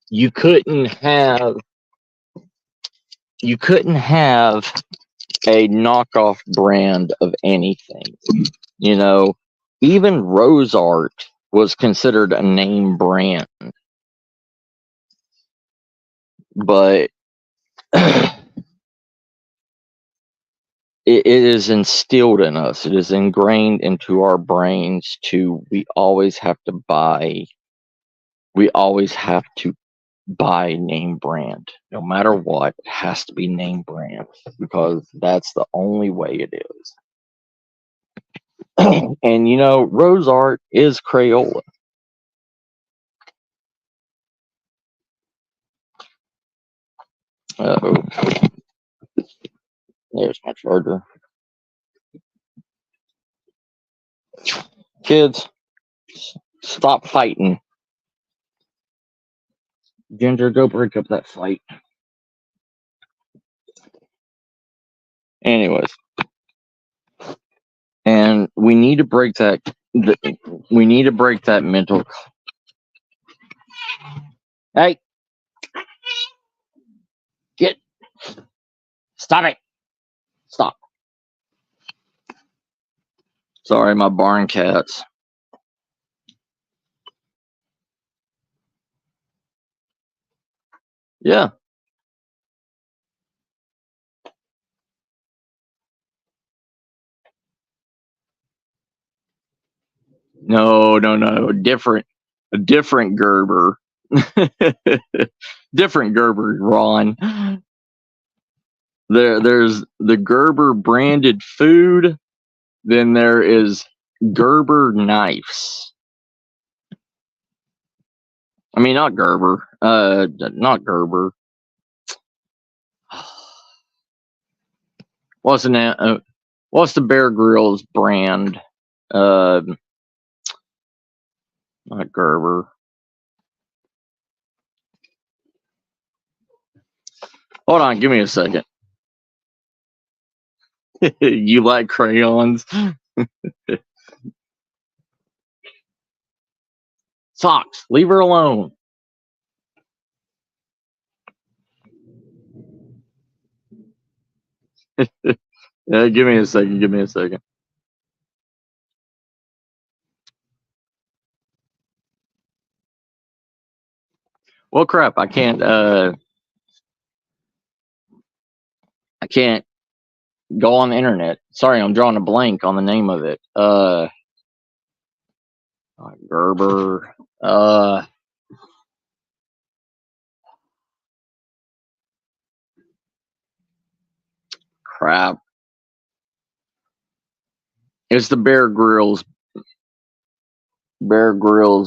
[SPEAKER 1] You couldn't have a knockoff brand of anything. Even Rose Art was considered a name brand. But it is instilled in us. It is ingrained into our brains we always have to buy name brand. No matter what, it has to be name brand because that's the only way it is. And Rose Art is Crayola. Uh-oh. There's my charger. Kids, stop fighting. Ginger, go break up that fight. Anyways. And we need to break that mental. Hey, stop it. Stop. Sorry, my barn cats. Yeah. No. A different Gerber. Different Gerber, Ron. There's the Gerber branded food. Then there is Gerber knives. I mean, not Gerber. Not Gerber. What's the name? What's the Bear Grylls brand? Not Gerber. Hold on, give me a second. You like crayons? Socks, leave her alone. Give me a second. Well, crap, I can't go on the internet. Sorry, I'm drawing a blank on the name of it. Gerber. Crap. It's the Bear Grylls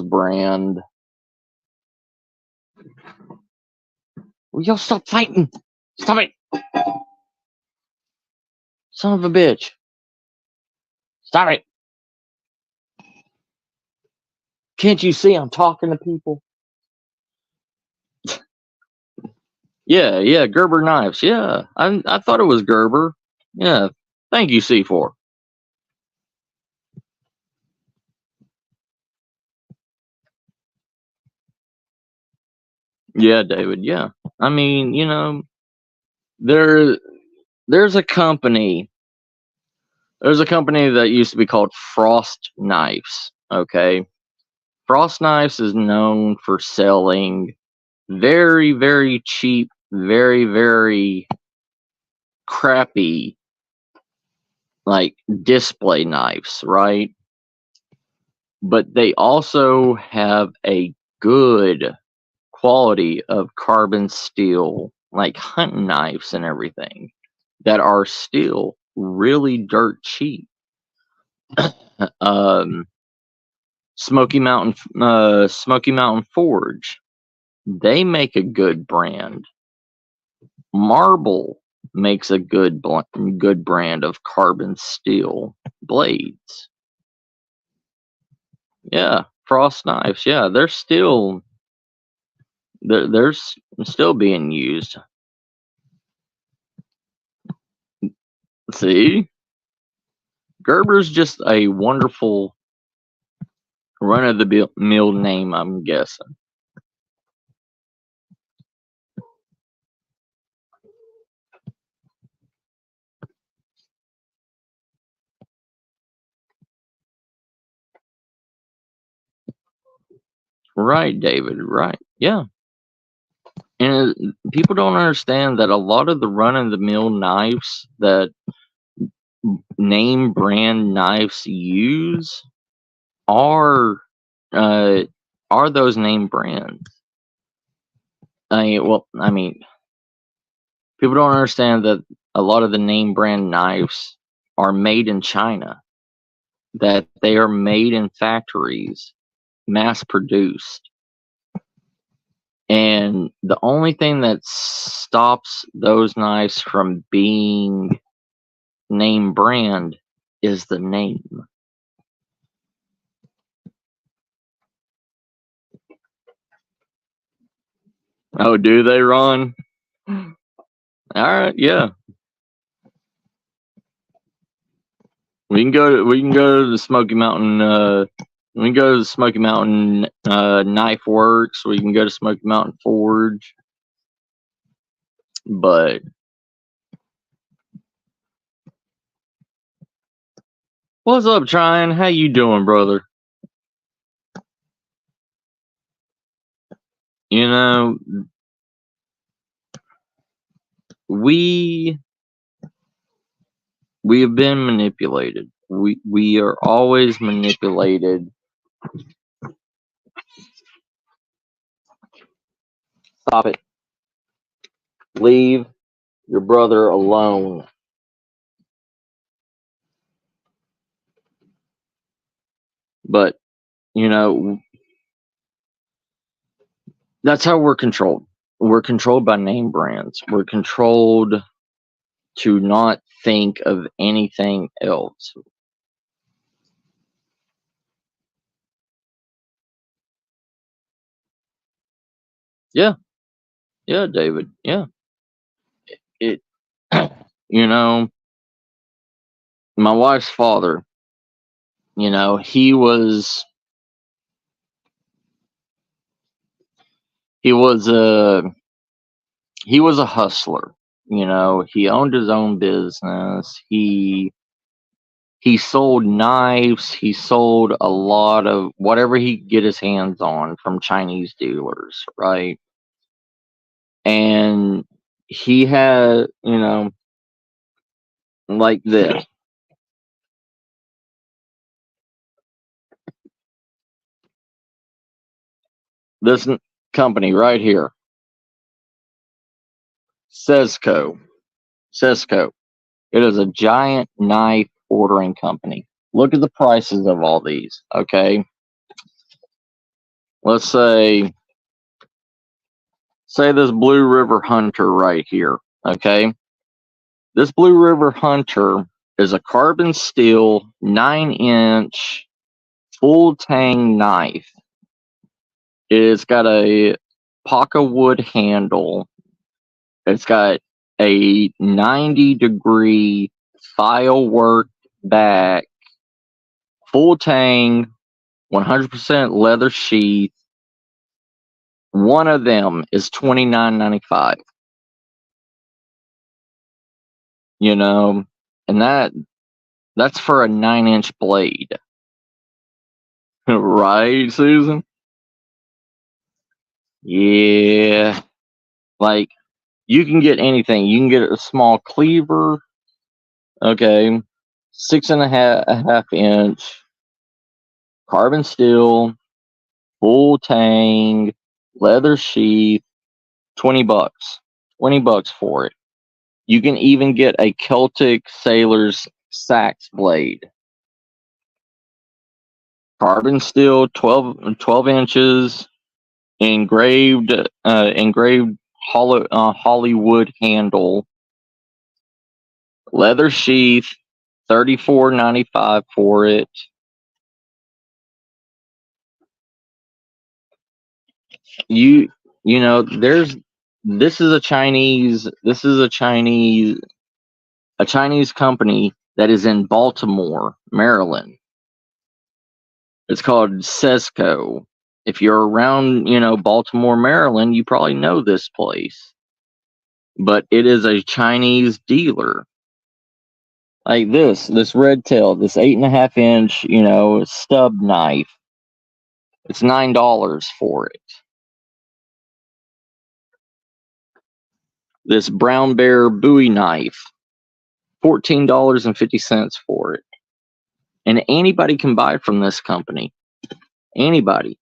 [SPEAKER 1] brand. Will y'all stop fighting? Stop it. Son of a bitch. Stop it. Can't you see I'm talking to people? Yeah, Gerber knives. Yeah, I thought it was Gerber. Yeah, thank you, C4. Yeah, David. Yeah, I mean, there's a company. There's a company that used to be called Frost Knives. Okay, Frost Knives is known for selling very, very cheap, very, very crappy, like display knives, right? But they also have a good quality of carbon steel, like hunting knives and everything, that are still really dirt cheap. um, Smoky Mountain Forge, they make a good brand. Marble makes a good brand of carbon steel blades. Yeah, Frost knives. Yeah, they're still being used. See, Gerber's just a wonderful run of the mill name, I'm guessing. Right, David. Right. Yeah. And people don't understand that a lot of the run of the mill knives that name brand knives use are those name brands. I mean, people don't understand that a lot of the name brand knives are made in China, that they are made in factories, mass produced. And the only thing that stops those knives from being name brand is the name. Oh, do they, Ron? All right, yeah. We can go to the Smoky Mountain. We can go to the Smoky Mountain Knife Works. We can go to Smoky Mountain Forge. But what's up, Tryon? How you doing, brother? You know, we have been manipulated. We are always manipulated. Stop it. Leave your brother alone. But, that's how we're controlled. We're controlled by name brands. We're controlled to not think of anything else. Yeah. Yeah, David. Yeah. It my wife's father, he was a hustler. He owned his own business. He sold knives. He sold a lot of whatever he could get his hands on from Chinese dealers, right? And he had, like this. This company right here, Sesco. It is a giant knife ordering company. Look at the prices of all these, okay? Let's say this Blue River Hunter right here, okay? This Blue River Hunter is a carbon steel 9-inch full tang knife. It's got a Paca wood handle. It's got a 90-degree file work back, full tang, 100% leather sheath. One of them is $29.95. You know, and that's for a 9-inch blade. Right, Susan? Yeah. Like, you can get anything. You can get a small cleaver. Okay. 6.5 inch carbon steel, full tang, leather sheath, $20. $20 for it. You can even get a Celtic Sailor's sax blade. Carbon steel, 12 inches, engraved Hollywood handle, leather sheath, $34.95 for it. You know, this is a Chinese company that is in Baltimore, Maryland. It's called Sesco. If you're around, Baltimore, Maryland, you probably know this place. But it is a Chinese dealer. Like this Red Tail, this 8.5 inch, stub knife. It's $9 for it. This Brown Bear Bowie knife, $14.50 for it. And anybody can buy from this company. Anybody.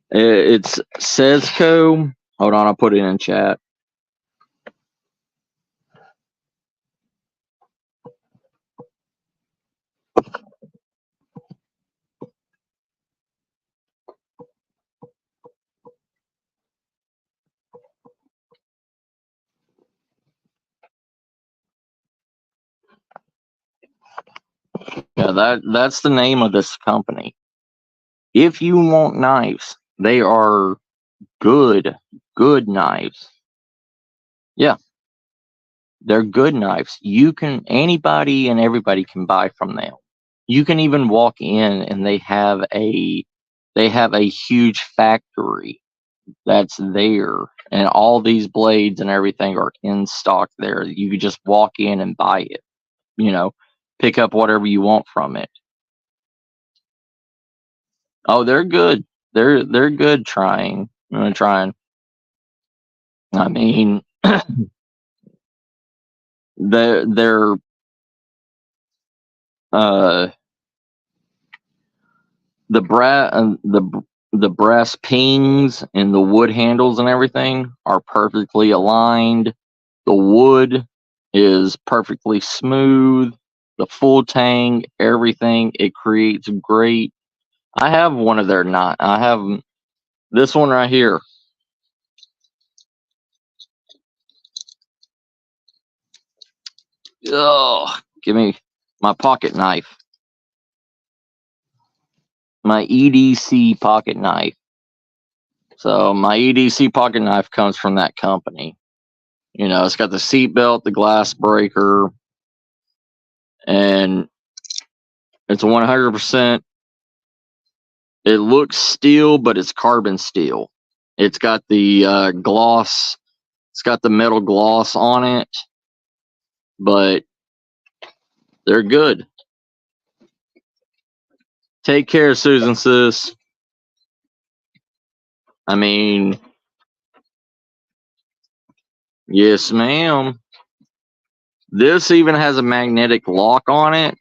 [SPEAKER 1] It's Sesco. Hold on, I'll put it in chat. Yeah, that's the name of this company. If you want knives, they are good knives. Yeah. They're good knives. Anybody and everybody can buy from them. You can even walk in and they have a huge factory that's there, and all these blades and everything are in stock there. You could just walk in and buy it. Pick up whatever you want from it. Oh, they're good. They're good trying. I mean, they're the brass pings and the wood handles and everything are perfectly aligned. The wood is perfectly smooth. The full tang, everything, it creates great. I have one of their I have this one right here. Oh, give me my pocket knife. My EDC pocket knife. So my EDC pocket knife comes from that company. It's got the seat belt, the glass breaker, and it's 100%. It looks steel, but it's carbon steel. It's got the gloss. It's got the metal gloss on it, but they're good. Take care, Susan, sis. I mean, yes, ma'am. This even has a magnetic lock on it,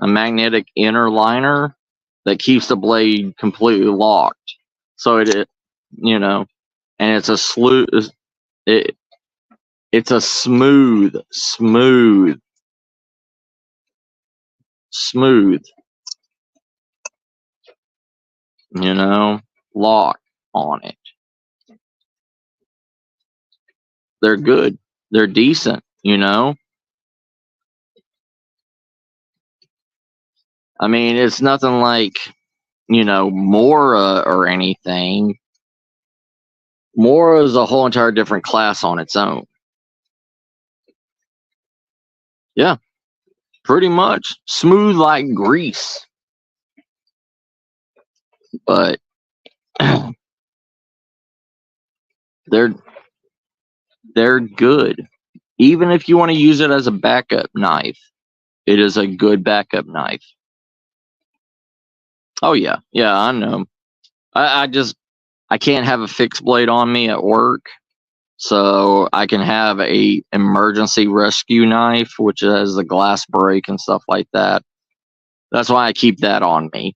[SPEAKER 1] a magnetic inner liner that keeps the blade completely locked. So and it's it's a smooth lock on it. They're good. They're decent, you know. I mean, it's nothing like, Mora or anything. Mora is a whole entire different class on its own. Yeah, pretty much smooth like grease. But they're they're good. Even if you want to use it as a backup knife, it is a good backup knife. Oh yeah, yeah, I know. I can't have a fixed blade on me at work, so I can have a emergency rescue knife, which has the glass break and stuff like that. That's why I keep that on me.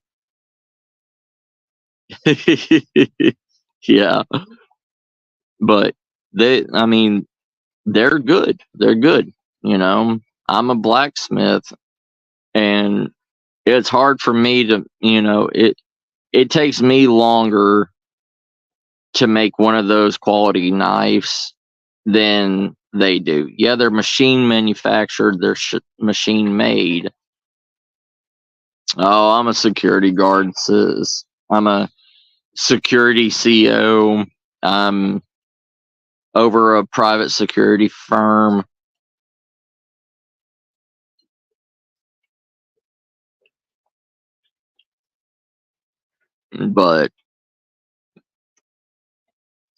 [SPEAKER 1] Yeah, but I mean, they're good. They're good. You know, I'm a blacksmith, and it's hard for me to, it takes me longer to make one of those quality knives than they do. Yeah, they're machine manufactured, they're machine made. Oh, I'm a security guard, sis. I'm a security CO. I'm over a private security firm. But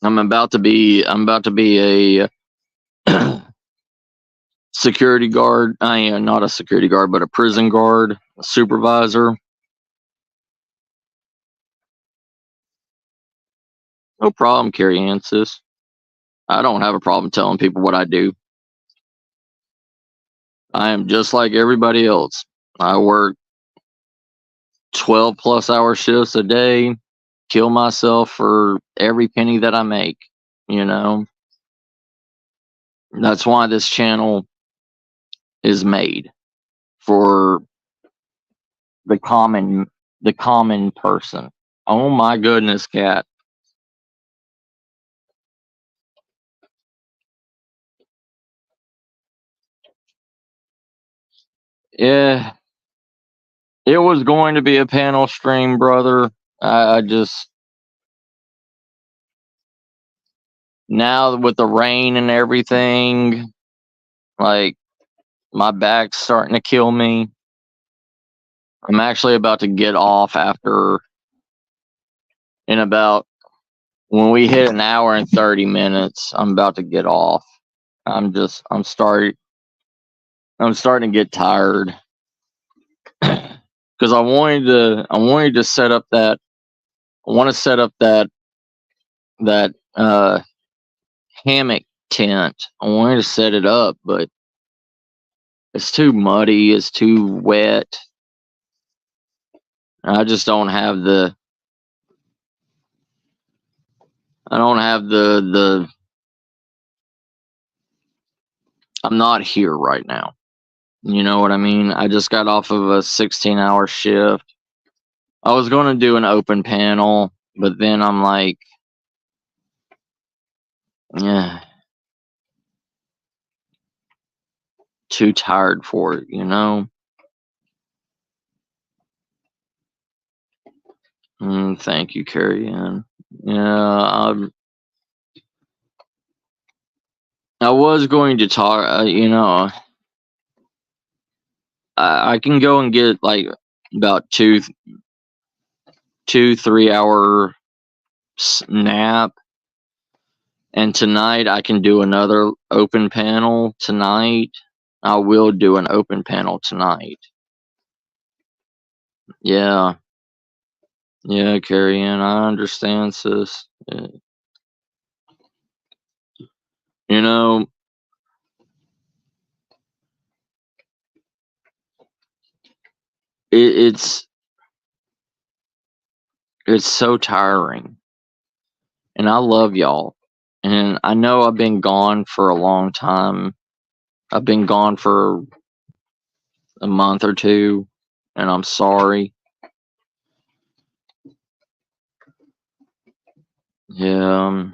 [SPEAKER 1] I'm about to be a security guard. I am not a security guard, but a prison guard, a supervisor. No problem, Carrie Ann, sis. I don't have a problem telling people what I do. I am just like everybody else. I work 12 plus hour shifts a day, kill myself for every penny that I make, you know? That's why this channel is made for the common person. Oh my goodness, cat. Yeah, it was going to be a panel stream, brother. I just now with the rain and everything, like my back's starting to kill me. I'm actually about to get off after in about when we hit an hour and 30 minutes. I'm about to get off. I'm starting to get tired because I wanted to set up that I want to set up that hammock tent. I wanted to set it up, but it's too muddy, it's too wet. I just don't have the I don't have the I'm not here right now. You know what I mean? I just got off of a 16-hour shift. I was going to do an open panel, but then I'm like, yeah, too tired for it, you know? Thank you, Carrie Ann. Yeah, I was going to talk, I can go and get like about 3 hour nap. And tonight I can do another open panel tonight. I will do an open panel tonight. Yeah. Yeah, Carrie Ann, I understand, sis. You know, it's so tiring. And I love y'all. And I know I've been gone for a long time. I've been gone for a month or two, and I'm sorry. Yeah.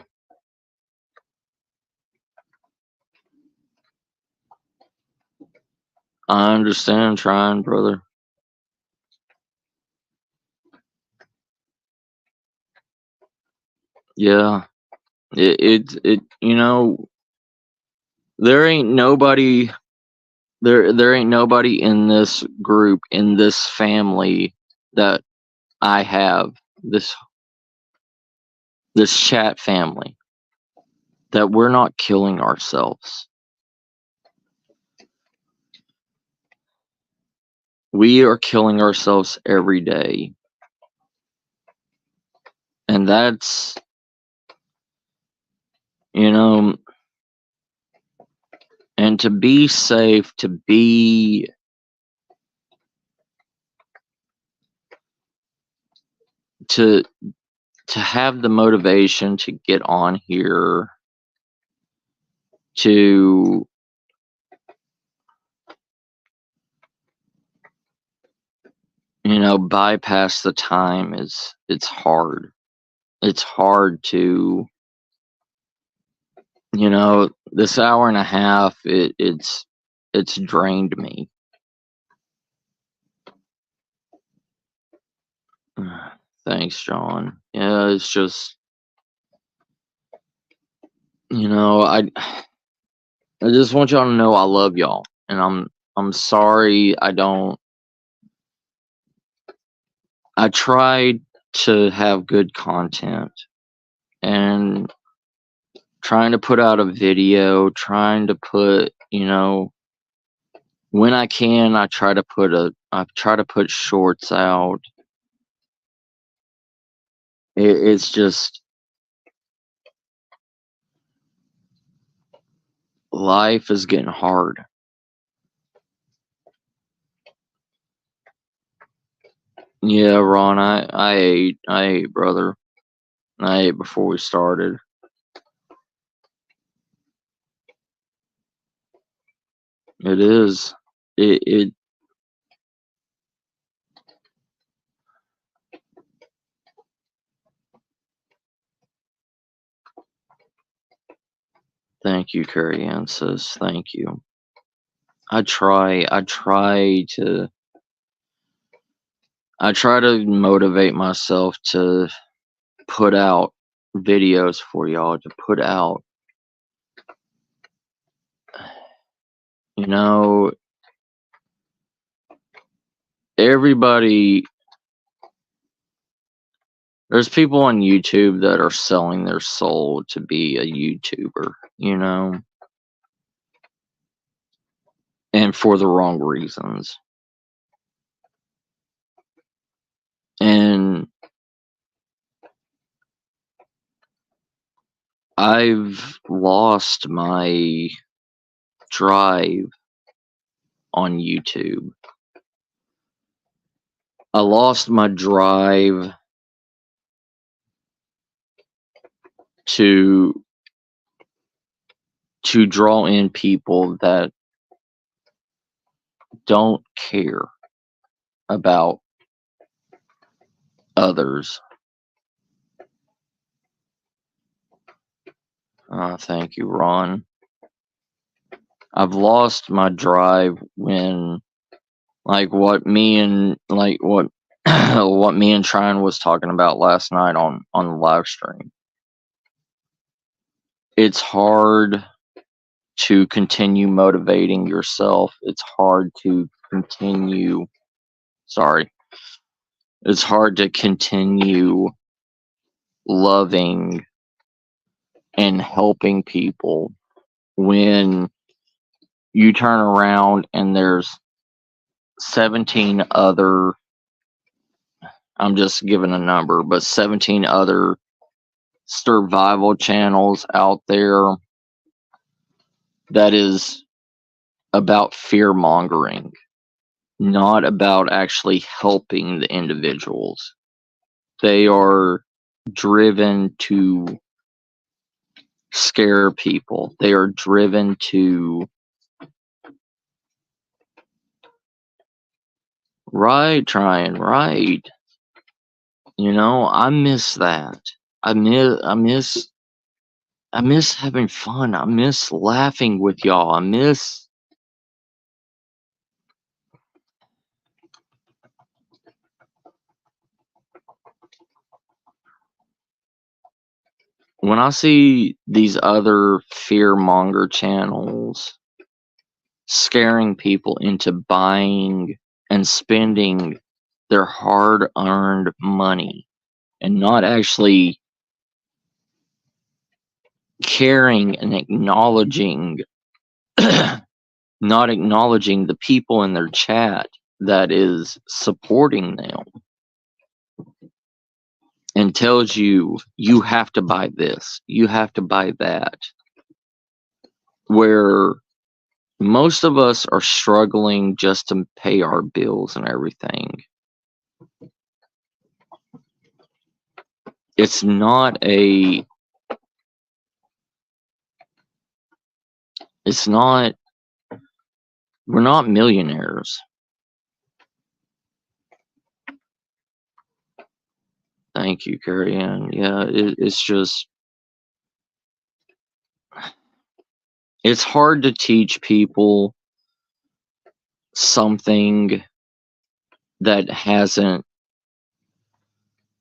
[SPEAKER 1] I understand trying, brother. Yeah. It you know, there ain't nobody there ain't nobody in this group, in this family that I have, this chat family, that we're not killing ourselves. We are killing ourselves every day. And that's, you know, and to be safe, to have the motivation to get on here, to bypass the time, it's hard. It's hard to, this hour and a half, it's drained me. Thanks, John. Yeah, it's just, I just want y'all to know I love y'all, and I'm sorry I tried to have good content, and trying to put out a video, trying to put, when I can, I try to put shorts out. It's just, life is getting hard. Yeah, Ron, I ate, brother. I ate before we started. It is. It Thank you, Carrie Ann says. Thank you. I try to motivate myself to put out videos for y'all, to put out, everybody. There's people on YouTube that are selling their soul to be a YouTuber, and for the wrong reasons. And I've lost my drive on YouTube. I lost my drive to draw in people that don't care about others. Thank you, Ron. I've lost my drive when, like, what me and what me and Trine was talking about last night on the live stream. It's hard to continue motivating yourself. It's hard to continue. Sorry. It's hard to continue loving and helping people when you turn around and there's 17 other, I'm just giving a number, but 17 other survival channels out there that is about fear mongering, not about actually helping the individuals. They are driven to scare people. They are driven to, right, trying, right. I miss that. I miss having fun. I miss laughing with y'all. I miss when I see these other fear-monger channels scaring people into buying and spending their hard-earned money and not actually caring and acknowledging not acknowledging the people in their chat that is supporting them, and tells you you have to buy this, you have to buy that, where most of us are struggling just to pay our bills and everything. It's not a it's not we're not millionaires. Thank you, Carrie Ann. Yeah, it's just it's hard to teach people something that hasn't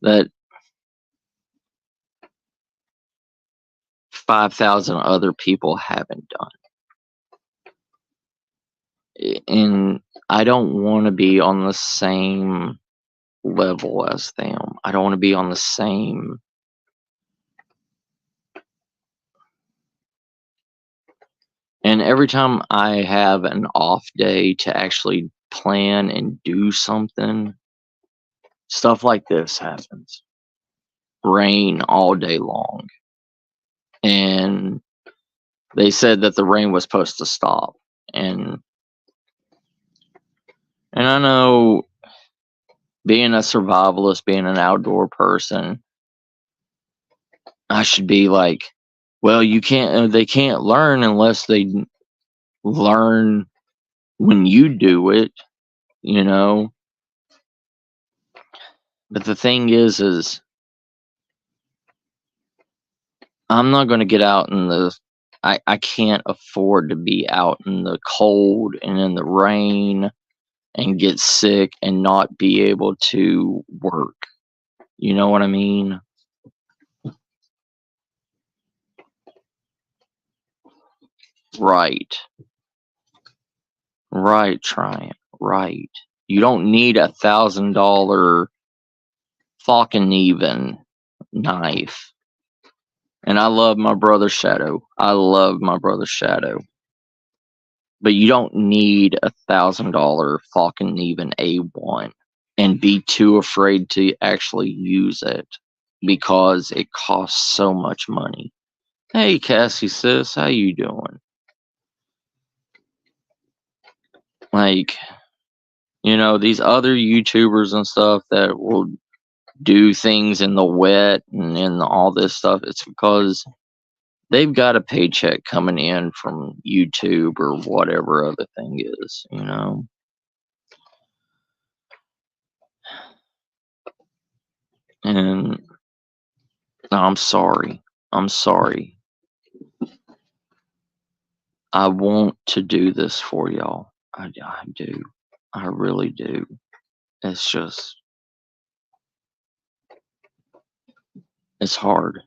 [SPEAKER 1] that 5,000 other people haven't done. And I don't want to be on the same level as them. I don't want to be on the same. And every time I have an off day to actually plan and do something, stuff like this happens. Rain all day long. And they said that the rain was supposed to stop. And I know, being a survivalist, being an outdoor person, I should be like, well, they can't learn unless they learn when you do it, you know? But the thing is I'm not going to get out in I can't afford to be out in the cold and in the rain and get sick and not be able to work. You know what I mean? Right. Right, Triumph. Right. You don't need $1,000 fucking even knife. And I love my brother Shadow. I love my brother Shadow. But you don't need $1,000 fucking even A1 and be too afraid to actually use it because it costs so much money. Hey Cassie sis, how you doing? Like, you know, these other YouTubers and stuff that will do things in the wet and in all this stuff, it's because they've got a paycheck coming in from YouTube or whatever other thing is, you know. And I'm sorry. I'm sorry. I want to do this for y'all. I do. I really do. It's just, it's hard.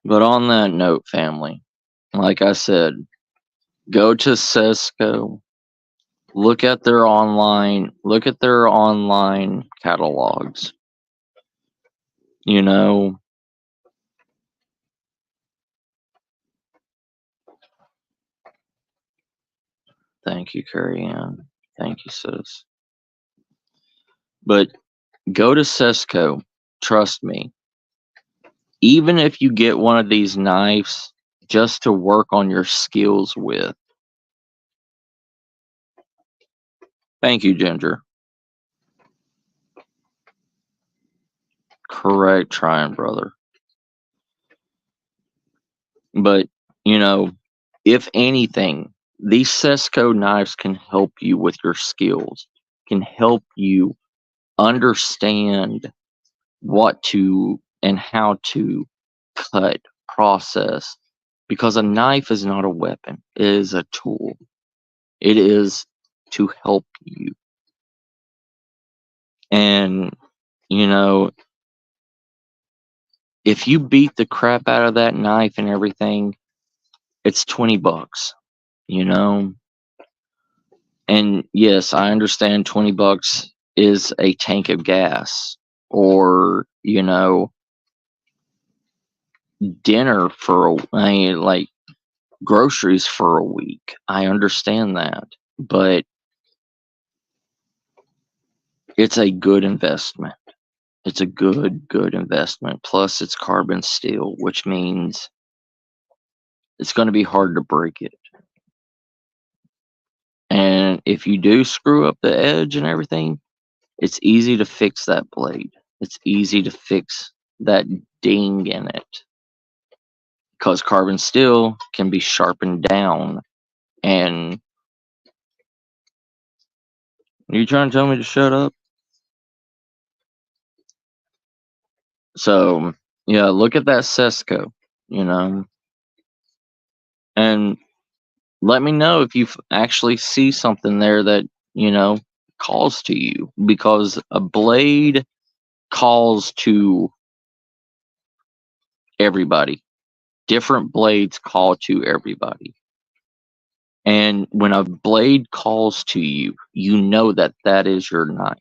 [SPEAKER 1] But on that note, family, like I said, go to Sesco, look at their online catalogs. You know, thank you, Carrie Ann. Thank you, sis. But go to Sesco. Trust me. Even if you get one of these knives just to work on your skills with. Thank you, Ginger. Correct, trying, brother. But, you know, if anything, these Sesco knives can help you with your skills, can help you understand what to and how to cut, process, because a knife is not a weapon, it is a tool. It is to help you. And, you know, if you beat the crap out of that knife and everything, it's $20, you know? And yes, I understand $20 is a tank of gas or, you know, dinner for like groceries for a week. I understand that. But it's a good investment. It's a good investment. Plus, it's carbon steel, which means it's going to be hard to break it. And if you do screw up the edge and everything, it's easy to fix that blade. It's easy to fix that ding in it because carbon steel can be sharpened down. And are you trying to tell me to shut up? So, yeah, look at that Cesco, you know, and let me know if you actually see something there that, you know, calls to you, because a blade calls to everybody. Different blades call to everybody. And when a blade calls to you, you know that that is your knife.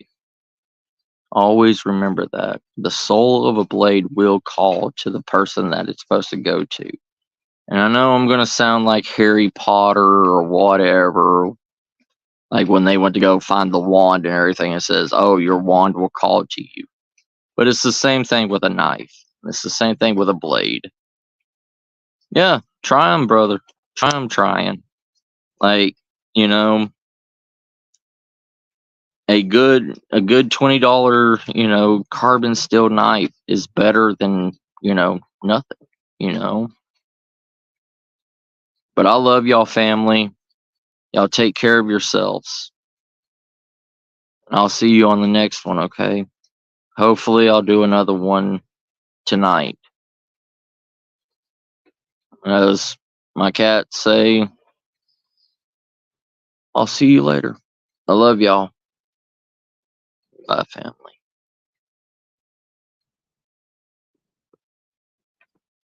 [SPEAKER 1] Always remember that. The soul of a blade will call to the person that it's supposed to go to. And I know I'm going to sound like Harry Potter or whatever, like when they went to go find the wand and everything, it says, oh, your wand will call to you. But it's the same thing with a knife. It's the same thing with a blade. Yeah, try them, brother. Try them trying. Like, you know, a good $20, you know, carbon steel knife is better than, you know, nothing, you know. But I love y'all, family. Y'all take care of yourselves. And I'll see you on the next one, okay? Hopefully I'll do another one tonight. As my cats say, I'll see you later. I love y'all. Bye, fam.